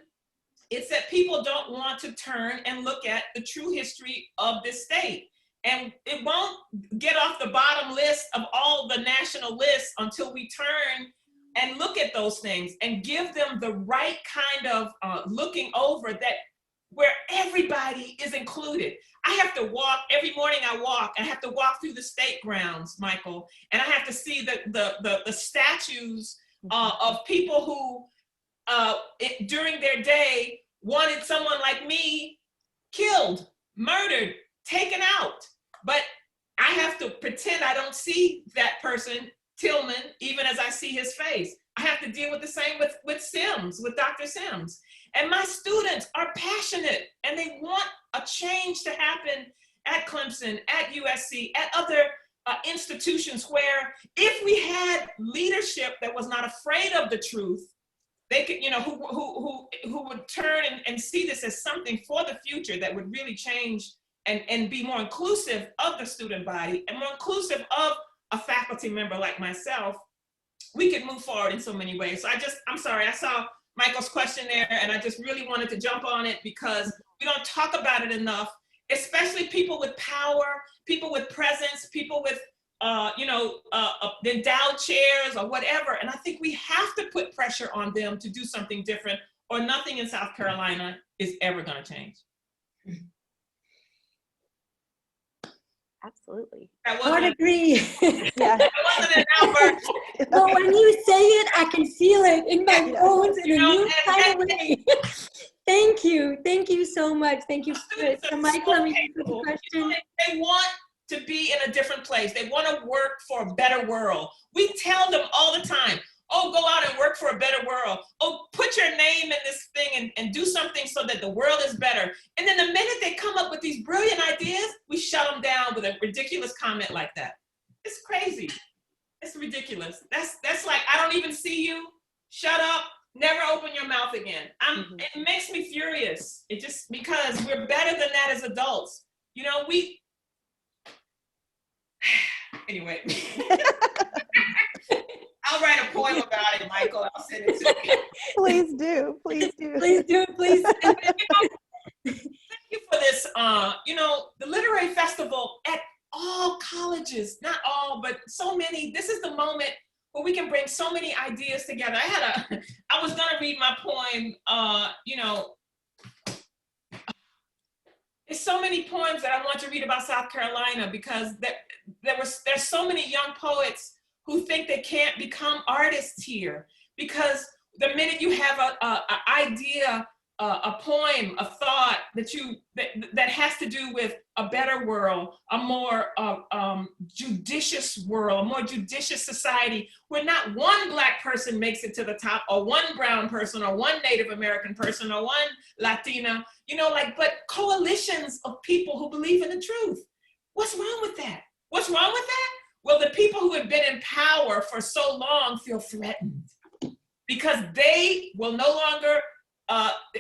It's that people don't want to turn and look at the true history of this state. And it won't get off the bottom list of all the national lists until we turn and look at those things and give them the right kind of looking over, that where everybody is included. I have to walk, every morning I have to walk through the state grounds, Michael, and I have to see the statues of people who during their day wanted someone like me killed, murdered, taken out. But I have to pretend I don't see that person, Tillman, even as I see his face. I have to deal with the same with Sims, with Dr. Sims. And my students are passionate and they want a change to happen at Clemson, at USC, at other institutions where if we had leadership that was not afraid of the truth, they could, who would turn and see this as something for the future that would really change and be more inclusive of the student body and more inclusive of a faculty member like myself, we could move forward in so many ways. So I'm sorry, I saw Michael's question there and I just really wanted to jump on it because we don't talk about it enough, especially people with power, people with presence, people with, endowed chairs or whatever. And I think we have to put pressure on them to do something different or nothing in South Carolina is ever gonna change. Absolutely. I would agree. Yeah. That wasn't an outburst. But when you say it, I can feel it in my bones in a new kind of way. Thank you so much. Thank you. So Michael, let me ask you a question. They want to be in a different place. They want to work for a better world. We tell them all the time, oh, go out and work for a better world. Oh, put your name in this thing and do something so that the world is better. And then the minute they come up with these brilliant ideas, we shut them down with a ridiculous comment like that. It's crazy. It's ridiculous. That's like, I don't even see you. Shut up. Never open your mouth again. It makes me furious. It just, because we're better than that as adults. Anyway. I'll write a poem about it, Michael. I'll send it to you. Please do. Please do. Please do. Please. Thank you for this. The literary festival at all colleges, not all, but so many. This is the moment where we can bring so many ideas together. I was gonna read my poem. There's so many poems that I want to read about South Carolina because there's so many young poets who think they can't become artists here because the minute you have an idea, a poem, a thought that has to do with a better world, a more judicious world, a more judicious society, where not one Black person makes it to the top, or one brown person, or one Native American person, or one Latina, but coalitions of people who believe in the truth. What's wrong with that? What's wrong with that? Well, the people who have been in power for so long feel threatened because they will no longer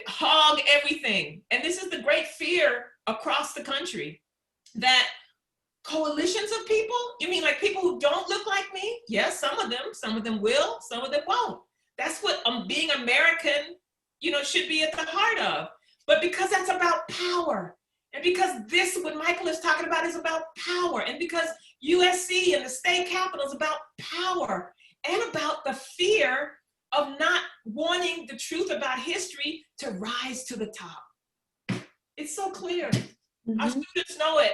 hog everything. And this is the great fear across the country, that coalitions of people, you mean like people who don't look like me? Yes, some of them will, some of them won't. That's what being American, should be at the heart of. But because that's about power, and because what Michael is talking about is about power, and because USC and the state capitol is about power and about the fear of not wanting the truth about history to rise to the top. It's so clear. Our students know it.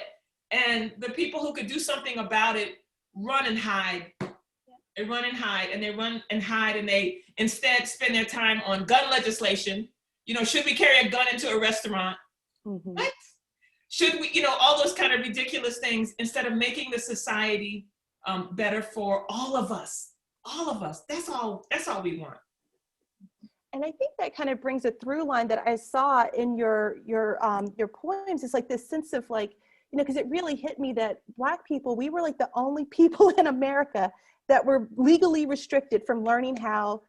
And the people who could do something about it run and hide. They run and hide, and they run and hide, and they instead spend their time on gun legislation. You know, should we carry a gun into a restaurant? What? Should we, you know, all those kind of ridiculous things, instead of making the society better for all of us. All of us. That's all we want. And I think that kind of brings a through line that I saw in your poems. It's like this sense of like, you know, because it really hit me that Black people, we were like the only people in America that were legally restricted from learning how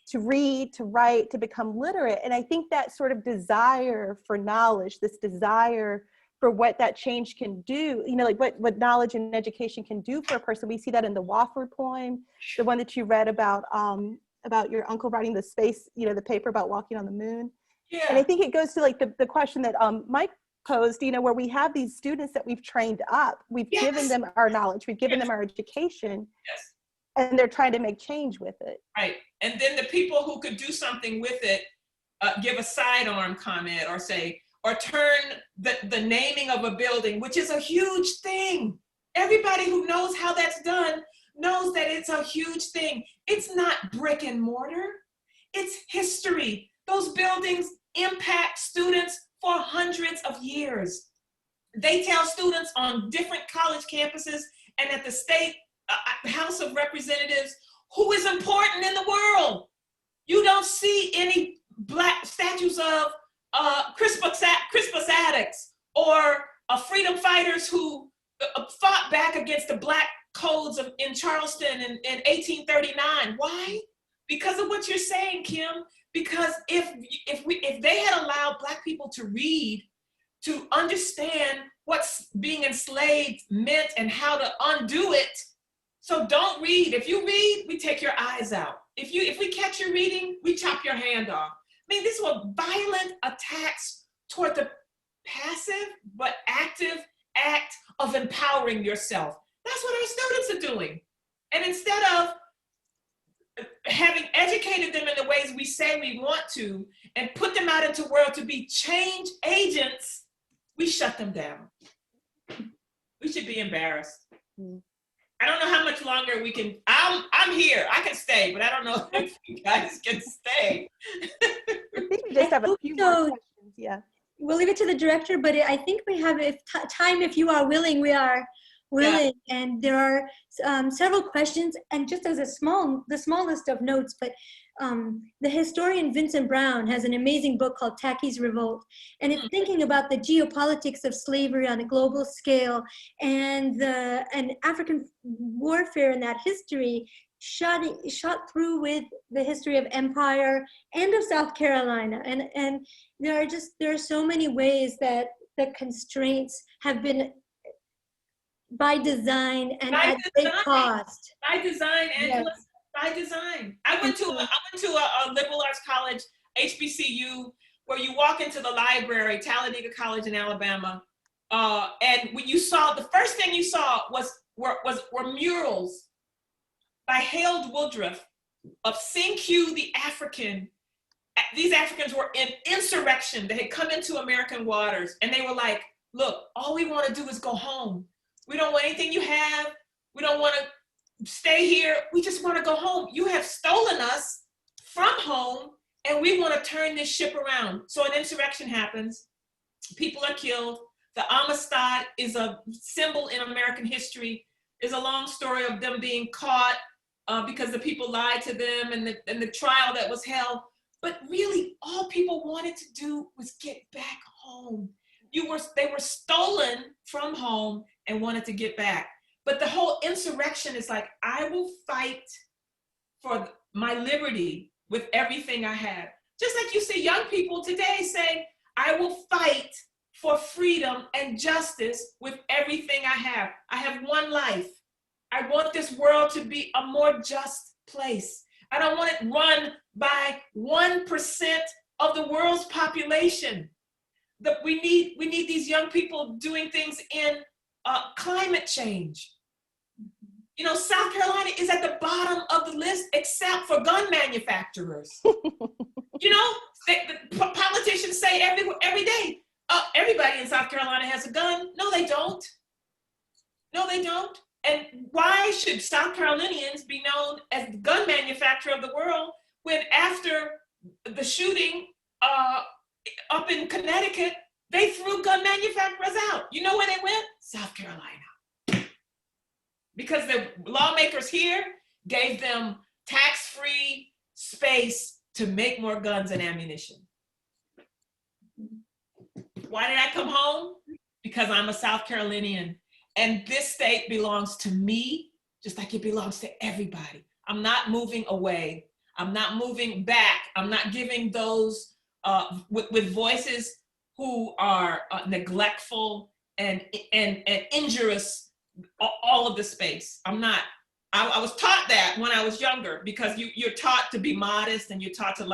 to read, to write, to become literate. And I think that sort of desire for knowledge, this desire for what that change can do, you know, like what knowledge and education can do for a person. We see that in the Wofford poem, the one that you read about your uncle writing the space, you know, the paper about walking on the moon. Yeah. And I think it goes to like the question that Mike posed, you know, where we have these students that we've trained up, we've given them our knowledge, we've given them our education, and they're trying to make change with it. Right. And then the people who could do something with it give a sidearm comment or say, or turn the naming of a building, which is a huge thing. Everybody who knows how that's done knows that it's a huge thing. It's not brick and mortar, it's history. Those buildings impact students for hundreds of years. They tell students on different college campuses and at the state House of Representatives who is important in the world. You don't see any Black statues of Crispus Attucks or freedom fighters who fought back against the Black codes in Charleston in 1839. Why? Because of what you're saying, Kim. Because if they had allowed Black people to read, to understand what being enslaved meant and how to undo it. So don't read. If you read, we take your eyes out. If we catch you reading, we chop your hand off. I mean, these were violent attacks toward the passive but active act of empowering yourself. That's what our students are doing. And instead of having educated them in the ways we say we want to and put them out into the world to be change agents, we shut them down. We should be embarrassed. I don't know how much longer we can, I'm here, I can stay, but I don't know if you guys can stay. I think we just have a few more questions, yeah. We'll leave it to the director, but I think we have time, if you are willing, we are willing. Yeah. And there are several questions, and just as the smallest of notes, but the historian Vincent Brown has an amazing book called Tacky's Revolt, and it's thinking about the geopolitics of slavery on a global scale and African warfare in that history shot through with the history of empire and of South Carolina. And there are so many ways that the constraints have been by design and at great cost. By design, Angela. Yes. By design. I went to a liberal arts college, HBCU, where you walk into the library, Talladega College in Alabama, and when you saw, the first thing you saw were murals by Harold Woodruff of Q the African. These Africans were in insurrection. They had come into American waters, and they were like, look, all we want to do is go home. We don't want anything you have. We don't want to stay here. We just want to go home. You have stolen us from home, and we want to turn this ship around. So an insurrection happens. People are killed. The Amistad is a symbol in American history. There's a long story of them being caught because the people lied to them and the trial that was held. But really, all people wanted to do was get back home. They were stolen from home and wanted to get back. But the whole insurrection is like, I will fight for my liberty with everything I have. Just like you see young people today saying, I will fight for freedom and justice with everything I have. I have one life. I want this world to be a more just place. I don't want it run by 1% of the world's population. We need these young people doing things in climate change. You know, South Carolina is at the bottom of the list except for gun manufacturers. You know, the politicians say every day, everybody in South Carolina has a gun. No, they don't. No, they don't. And why should South Carolinians be known as the gun manufacturer of the world when after the shooting up in Connecticut, they threw gun manufacturers out? You know where they went? South Carolina. Because the lawmakers here gave them tax-free space to make more guns and ammunition. Why did I come home? Because I'm a South Carolinian. And this state belongs to me, just like it belongs to everybody. I'm not moving away. I'm not moving back. I'm not giving those with voices who are neglectful and injurious all of the space. I'm not. I was taught that when I was younger, because you're taught to be modest and you're taught to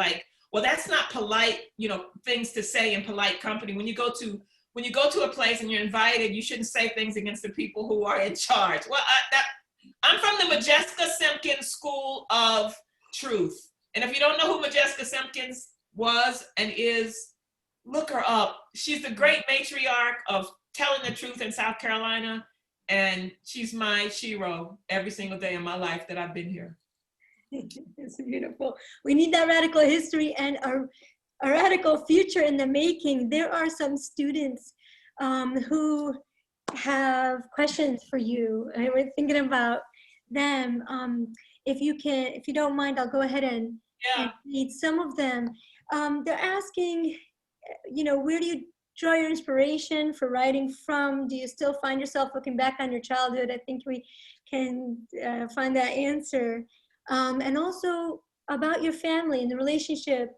well, that's not polite, you know, things to say in polite company. When you go to a place and you're invited, you shouldn't say things against the people who are in charge. Well, I'm from the Majeska Simpkins School of Truth. And if you don't know who Majeska Simpkins was and is, look her up. She's the great matriarch of telling the truth in South Carolina. And she's my shero every single day of my life that I've been here. It's beautiful. We need that radical history and a radical future in the making. There are some students who have questions for you, and we're thinking about them. If you don't mind, I'll go ahead and read some of them. They're asking, you know, where do you draw your inspiration for writing from? Do you still find yourself looking back on your childhood? I think we can find that answer. And also about your family and the relationship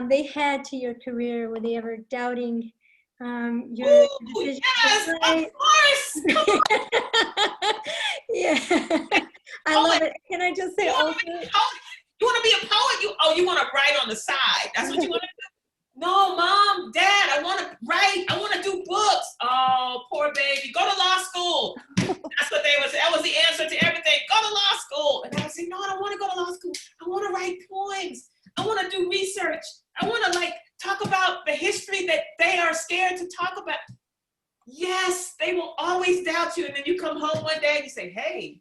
they had to your career. Were they ever doubting your decision? Yes, of course. Yeah, I love it. Can I just say also? You want to be a poet? You want to write on the side? That's what you want to do? No, Mom, Dad, I want to write. I want to do books. Oh, poor baby. Go to law school. That's what they would say. That was the answer to everything. Go to law school. And I would say, no, I don't want to go to law school. I want to write poems. I want to do research. I want to talk about the history that they are scared to talk about. Yes, they will always doubt you. And then you come home one day and you say, hey,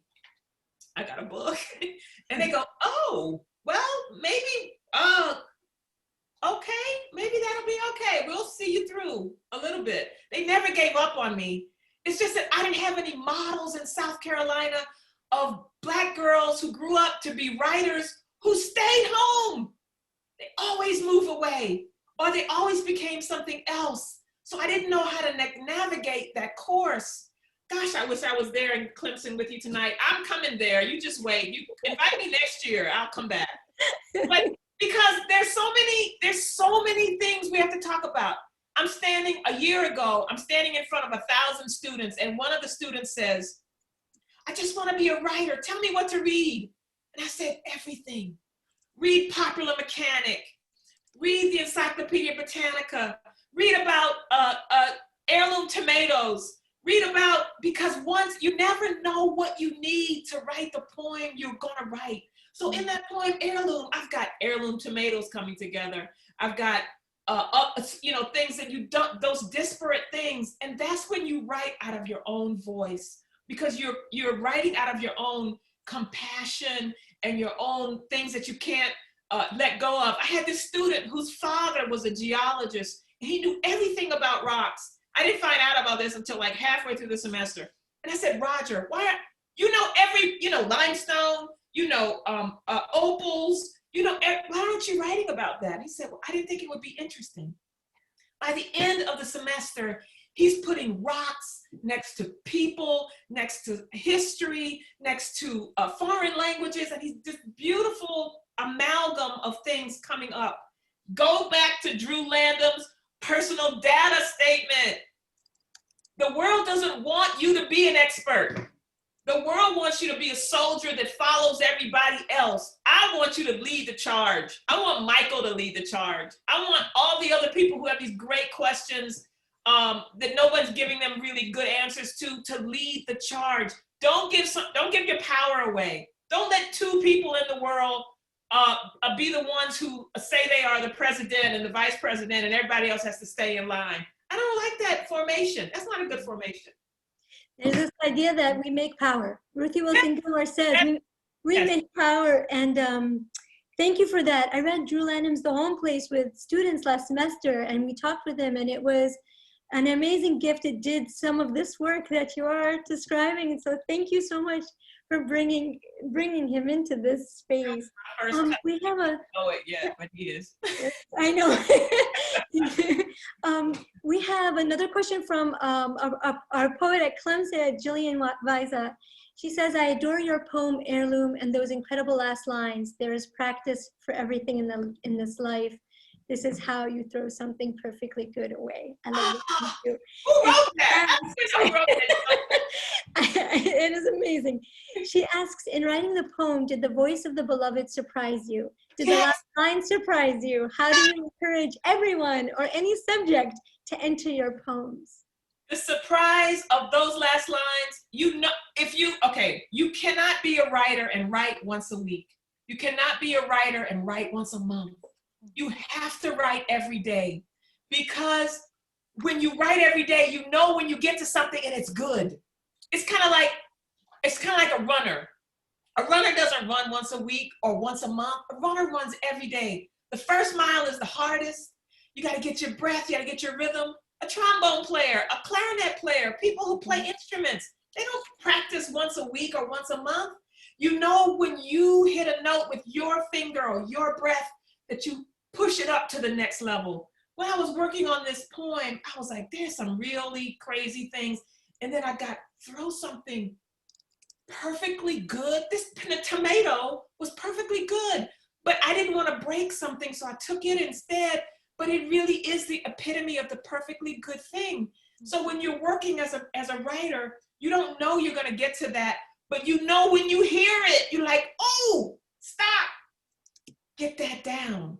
I got a book. And they go, oh, well, maybe, okay, maybe that'll be okay. We'll see you through a little bit. They never gave up on me. It's just that I didn't have any models in South Carolina of Black girls who grew up to be writers who stayed home. They always move away, or they always became something else. So I didn't know how to navigate that course. Gosh, I wish I was there in Clemson with you tonight. I'm coming there. You just wait. You invite me next year. I'll come back. But because there's so many things we have to talk about. A year ago, I'm standing in front of 1,000 students, and one of the students says, I just want to be a writer. Tell me what to read. And I said, everything. Read Popular Mechanic. Read the Encyclopedia Britannica. Read about heirloom tomatoes. Read about, because once you never know what you need to write the poem you're gonna write. So in that poem, heirloom, I've got heirloom tomatoes coming together. I've got, things that you don't, those disparate things. And that's when you write out of your own voice, because you're writing out of your own compassion and your own things that you can't let go of. I had this student whose father was a geologist, and he knew everything about rocks. I didn't find out about this until halfway through the semester. And I said, Roger, limestone, opals, why aren't you writing about that? He said, well, I didn't think it would be interesting. By the end of the semester, he's putting rocks next to people, next to history, next to foreign languages, and he's this beautiful amalgam of things coming up. Go back to Drew Landham's personal data statement. The world doesn't want you to be an expert. The world wants you to be a soldier that follows everybody else. I want you to lead the charge. I want Michael to lead the charge. I want all the other people who have these great questions that no one's giving them really good answers to lead the charge. Don't give your power away. Don't let two people in the world be the ones who say they are the president and the vice president and everybody else has to stay in line. I don't like that formation. That's not a good formation. There's this idea that we make power. Ruthie Wilson Gilmore says we Yes. make power, and thank you for that. I read Drew Lanham's The Home Place with students last semester, and we talked with him, and it was an amazing gift. It did some of this work that you are describing, and so thank you so much for bringing him into this space. We have a. Oh, yeah, but he is. I know. We have another question from our poet at Clemson, Jillian Viza. She says, I adore your poem, Heirloom, and those incredible last lines. There is practice for everything in this life. This is how you throw something perfectly good away. I love that. Who wrote that? I wrote it. It is amazing. She asks, in writing the poem, did the voice of the beloved surprise you? Did the last line surprise you? How do you encourage everyone or any subject to enter your poems? The surprise of those last lines, you cannot be a writer and write once a week. You cannot be a writer and write once a month. You have to write every day, because when you write every day, you know when you get to something and it's good. It's kind of like a runner. A runner doesn't run once a week or once a month. A runner runs every day. The first mile is the hardest. You got to get your breath. You got to get your rhythm. A trombone player, a clarinet player, people who play instruments, they don't practice once a week or once a month. You know when you hit a note with your finger or your breath that you push it up to the next level. When I was working on this poem, I was like, there's some really crazy things. And then I got, throw something perfectly good. This tomato was perfectly good, but I didn't want to break something, so I took it instead. But it really is the epitome of the perfectly good thing. So when you're working as a writer, you don't know you're going to get to that, but you know when you hear it, you're like, oh, stop, get that down.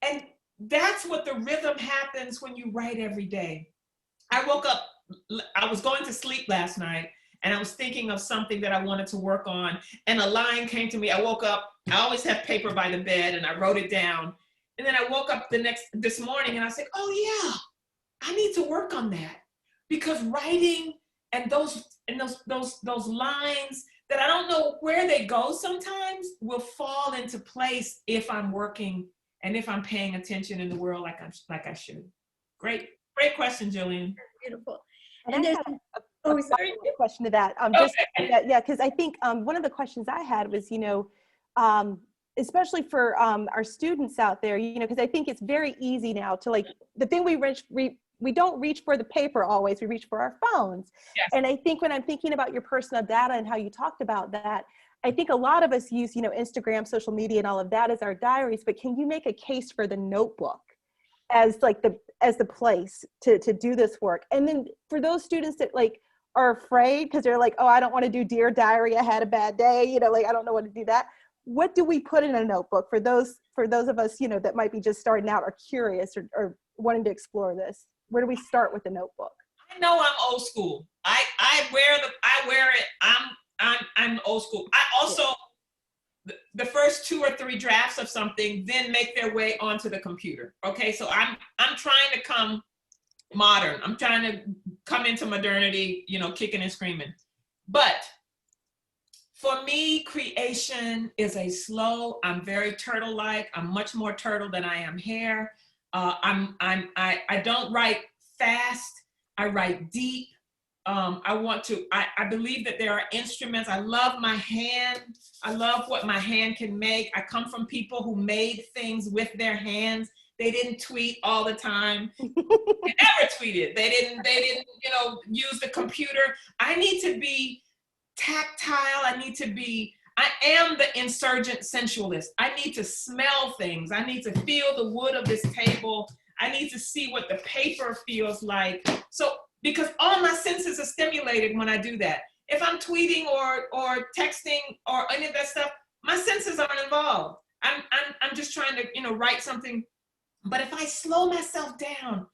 And that's what the rhythm happens when you write every day. I woke up, I was going to sleep last night, and I was thinking of something that I wanted to work on, and a line came to me. I woke up, I always have paper by the bed, and I wrote it down. And then I woke up this morning and I said, oh yeah, I need to work on that, because writing and those lines that I don't know where they go sometimes will fall into place if I'm working and if I'm paying attention in the world like I should. Great question, Jillian. Beautiful. And there's sorry. Question to that. Because I think one of the questions I had was, especially for our students out there, because I think it's very easy now to, like, the thing we don't reach for the paper always, we reach for our phones. Yes. And I think when I'm thinking about your personal data and how you talked about that, I think a lot of us use, Instagram, social media and all of that as our diaries, but can you make a case for the notebook as like as the place to do this work? And then for those students that are afraid because they're like, oh, I don't want to do Dear Diary, I had a bad day, I don't know what to do that. What do we put in a notebook for those of us, that might be just starting out or curious or wanting to explore this? Where do we start with the notebook? I know I'm old school. I wear it. I'm old school. I also, the first 2 or 3 drafts of something then make their way onto the computer. Okay, so I'm trying to come modern. I'm trying to come into modernity, kicking and screaming. But for me, creation is I'm very turtle-like. I'm much more turtle than I am hare. I don't write fast. I write deep. I believe that there are instruments. I love my hand. I love what my hand can make. I come from people who made things with their hands. They didn't tweet all the time. They never tweeted. They didn't, use the computer. I need to be tactile. I am the insurgent sensualist. I need to smell things. I need to feel the wood of this table. I need to see what the paper feels like. So, because all my senses are stimulated when I do that. If I'm tweeting or texting or any of that stuff, my senses aren't involved. I'm just trying to, write something. But if I slow myself down,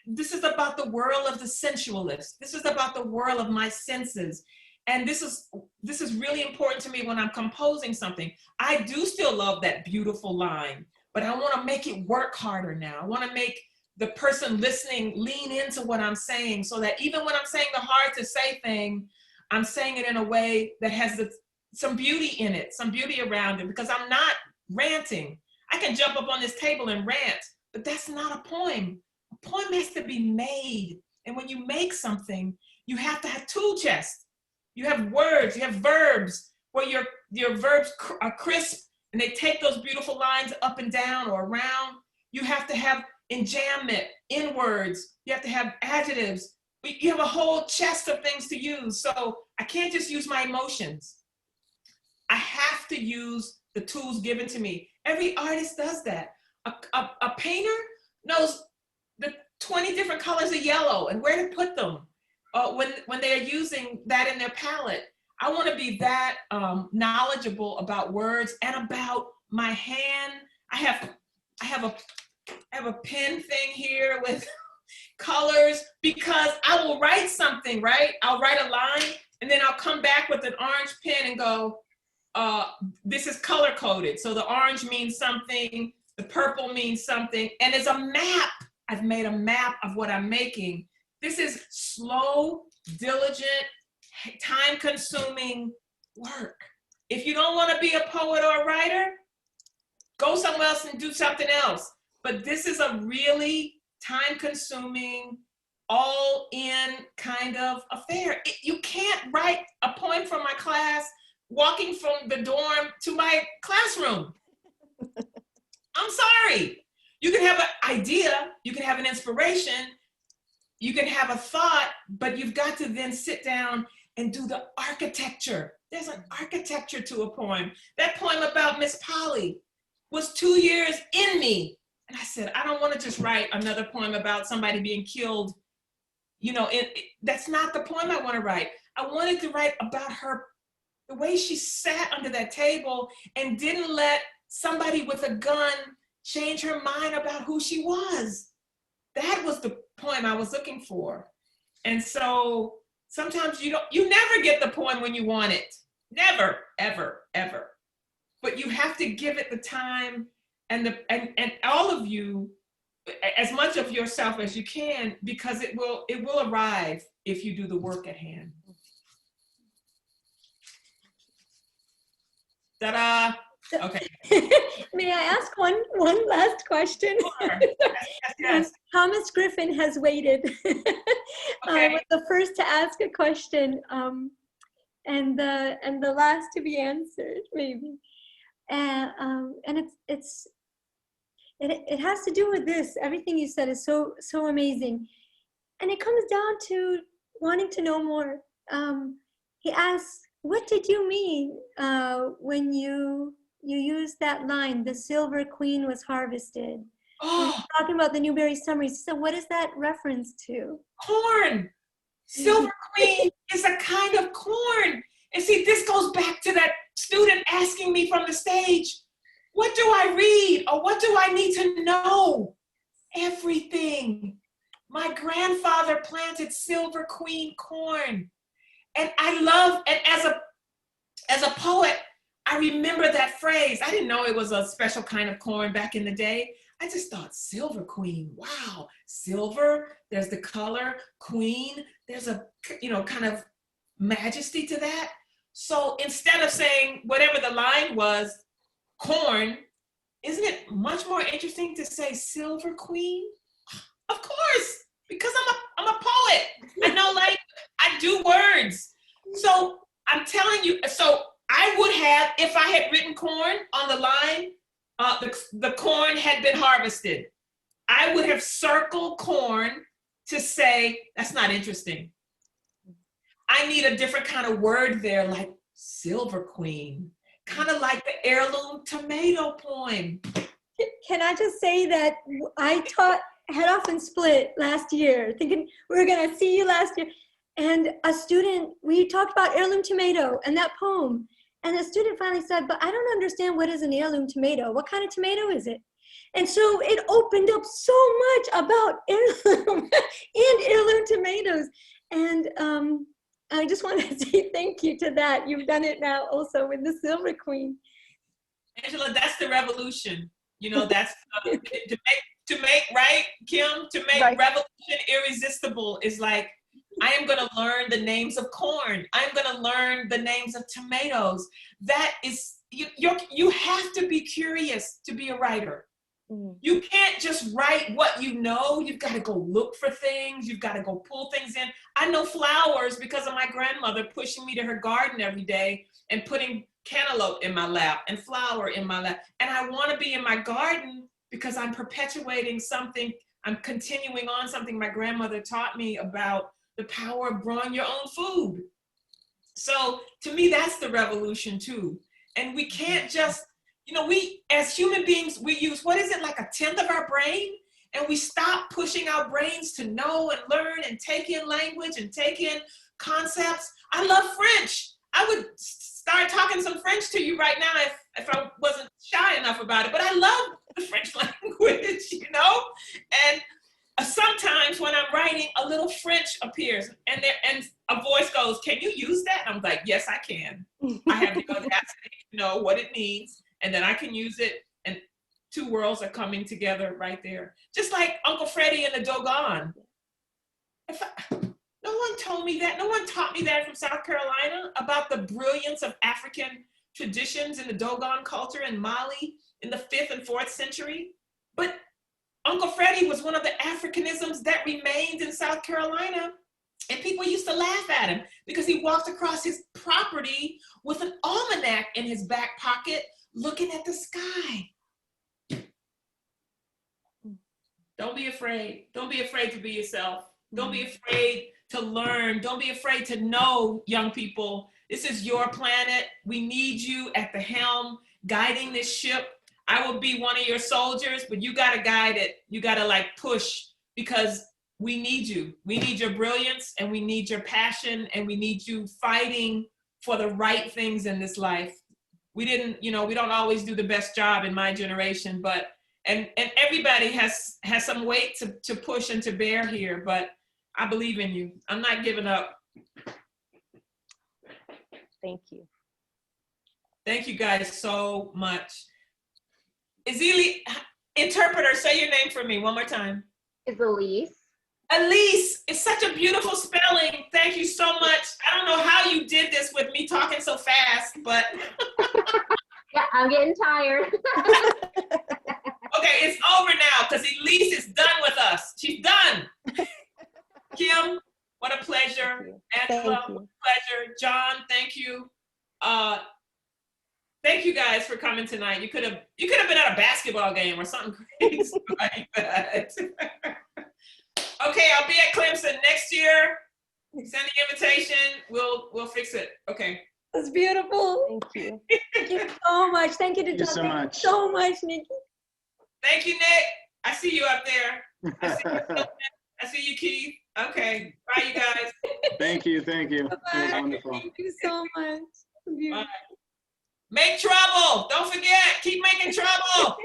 this is about the world of the sensualist. This is about the world of my senses. And this is really important to me when I'm composing something. I do still love that beautiful line, but I want to make it work harder now. I want to make the person listening lean into what I'm saying, so that even when I'm saying the hard to say thing, I'm saying it in a way that has some beauty in it, some beauty around it, because I'm not ranting. I can jump up on this table and rant, but that's not a poem. A poem has to be made. And when you make something, you have to have tool chest. You have words, you have verbs, where your verbs are crisp and they take those beautiful lines up and down or around. You have to have enjambment, in words. You have to have adjectives. You have a whole chest of things to use. So I can't just use my emotions. I have to use the tools given to me. Every artist does that. A painter knows the 20 different colors of yellow and where to put them when they're using that in their palette. I want to be that knowledgeable about words and about my hand. I have a pen thing here with colors, because I will write something, right? I'll write a line and then I'll come back with an orange pen and go, this is color coded. So the orange means something, the purple means something, and it's a map. I've made a map of what I'm making. This is slow, diligent, time-consuming work. If you don't want to be a poet or a writer, go somewhere else and do something else. But this is a really time-consuming, all-in kind of affair. You can't write a poem for my class walking from the dorm to my classroom. I'm sorry. You can have an idea, you can have an inspiration, you can have a thought, but you've got to then sit down and do the architecture. There's an architecture to a poem. That poem about Miss Polly was 2 years in me. And I said, I don't want to just write another poem about somebody being killed. You know, that's not the poem I want to write. I wanted to write about her, the way she sat under that table and didn't let somebody with a gun change her mind about who she was. That was the poem I was looking for. And so sometimes you never get the poem when you want it. Never, ever, ever. But you have to give it the time and all of you, as much of yourself as you can, because it will arrive if you do the work at hand. Ta-da! Okay. May I ask one last question? Sure. Yes. Thomas Griffin has waited. Okay. Was the first to ask a question, and the last to be answered, maybe. And it has to do with this. Everything you said is so amazing, and it comes down to wanting to know more. He asks, "What did you mean when you used that line, 'The silver queen was harvested'?" Oh, Talking about the Newberry summaries. So what is that reference to? corn. Silver queen is a kind of corn. And see, this goes back to that student asking me from the stage, what do I read or what do I need to know? Everything. My grandfather planted silver queen corn. And I love, and as a poet, I remember that phrase. I didn't know it was a special kind of corn back in the day. I just thought silver queen, wow, silver, there's the color, queen, there's a, kind of majesty to that. So instead of saying whatever the line was, corn, isn't it much more interesting to say silver queen? Of course, because I'm a poet. I know, like, I do words. So I'm telling you, so I would have, if I had written corn on the line, the corn had been harvested. I would have circled corn to say, that's not interesting. I need a different kind of word there, like silver queen, kind of like the heirloom tomato poem. Can I just say that I taught Head Off and Split last year, thinking we were gonna see you last year. And a student, we talked about heirloom tomato and that poem. And the student finally said, but I don't understand what is an heirloom tomato. What kind of tomato is it? And so it opened up so much about heirloom and heirloom tomatoes. And I just want to say thank you to that. You've done it now also with the Silver Queen. Angela, that's the revolution. You know, that's to make right, Kim, to make Right. revolution irresistible is like, I am going to learn the names of corn. I'm going to learn the names of tomatoes. That is, you have to be curious to be a writer. You can't just write what you know. You've got to go look for things. You've got to go pull things in. I know flowers because of my grandmother pushing me to her garden every day and putting cantaloupe in my lap and flower in my lap. And I want to be in my garden because I'm perpetuating something. I'm continuing on something my grandmother taught me about the power of growing your own food. So to me, that's the revolution too. And we can't just, you know, we as human beings, we use, what is it, like 1/10 of our brain? And we stop pushing our brains to know and learn and take in language and take in concepts. I love French. I would start talking some French to you right now if I wasn't shy enough about it, but I love the French language, you know? And sometimes when I'm writing, a little French appears and a voice goes, "Can you use that?" And I'm like, yes, I can. I have the audacity to know what it means, and then I can use it, and two worlds are coming together right there. Just like Uncle Freddie and the Dogon. No one told me that. No one taught me that from South Carolina about the brilliance of African traditions in the Dogon culture in Mali in the 5th and 4th century. But Uncle Freddie was one of the Africanisms that remained in South Carolina. And people used to laugh at him because he walked across his property with an almanac in his back pocket, looking at the sky. Don't be afraid. Don't be afraid to be yourself. Don't be afraid to learn. Don't be afraid to know, young people. This is your planet. We need you at the helm, guiding this ship. I will be one of your soldiers, but you got to guide it. You got to like push, because we need you. We need your brilliance, and we need your passion, and we need you fighting for the right things in this life. We don't always do the best job in my generation, but, and everybody has some weight to push and to bear here, but I believe in you. I'm not giving up. Thank you. Thank you guys so much. Izili, interpreter, say your name for me one more time. Is Elise. Elise, it's such a beautiful spelling. Thank you so much. I don't know how you did this with me talking so fast, but. Yeah, I'm getting tired. Okay, it's over now because Elise is done with us. She's done. Kim, what a pleasure. Angela, what a pleasure. John, thank you. Thank you guys for coming tonight. You could have been at a basketball game or something crazy like that. Okay, I'll be at Clemson next year. Send the invitation. We'll fix it. Okay. That's beautiful. Thank you. Thank you so much. Thank you to Thank you so much. so much, Nikki. Thank you, Nick. I see you up there. I see you, Philip. I see you, Keith. Okay. Bye, you guys. Thank you. Thank you. It was Bye-bye. wonderful. Thank you so much. Beautiful. Bye. Make trouble. Don't forget. Keep making trouble.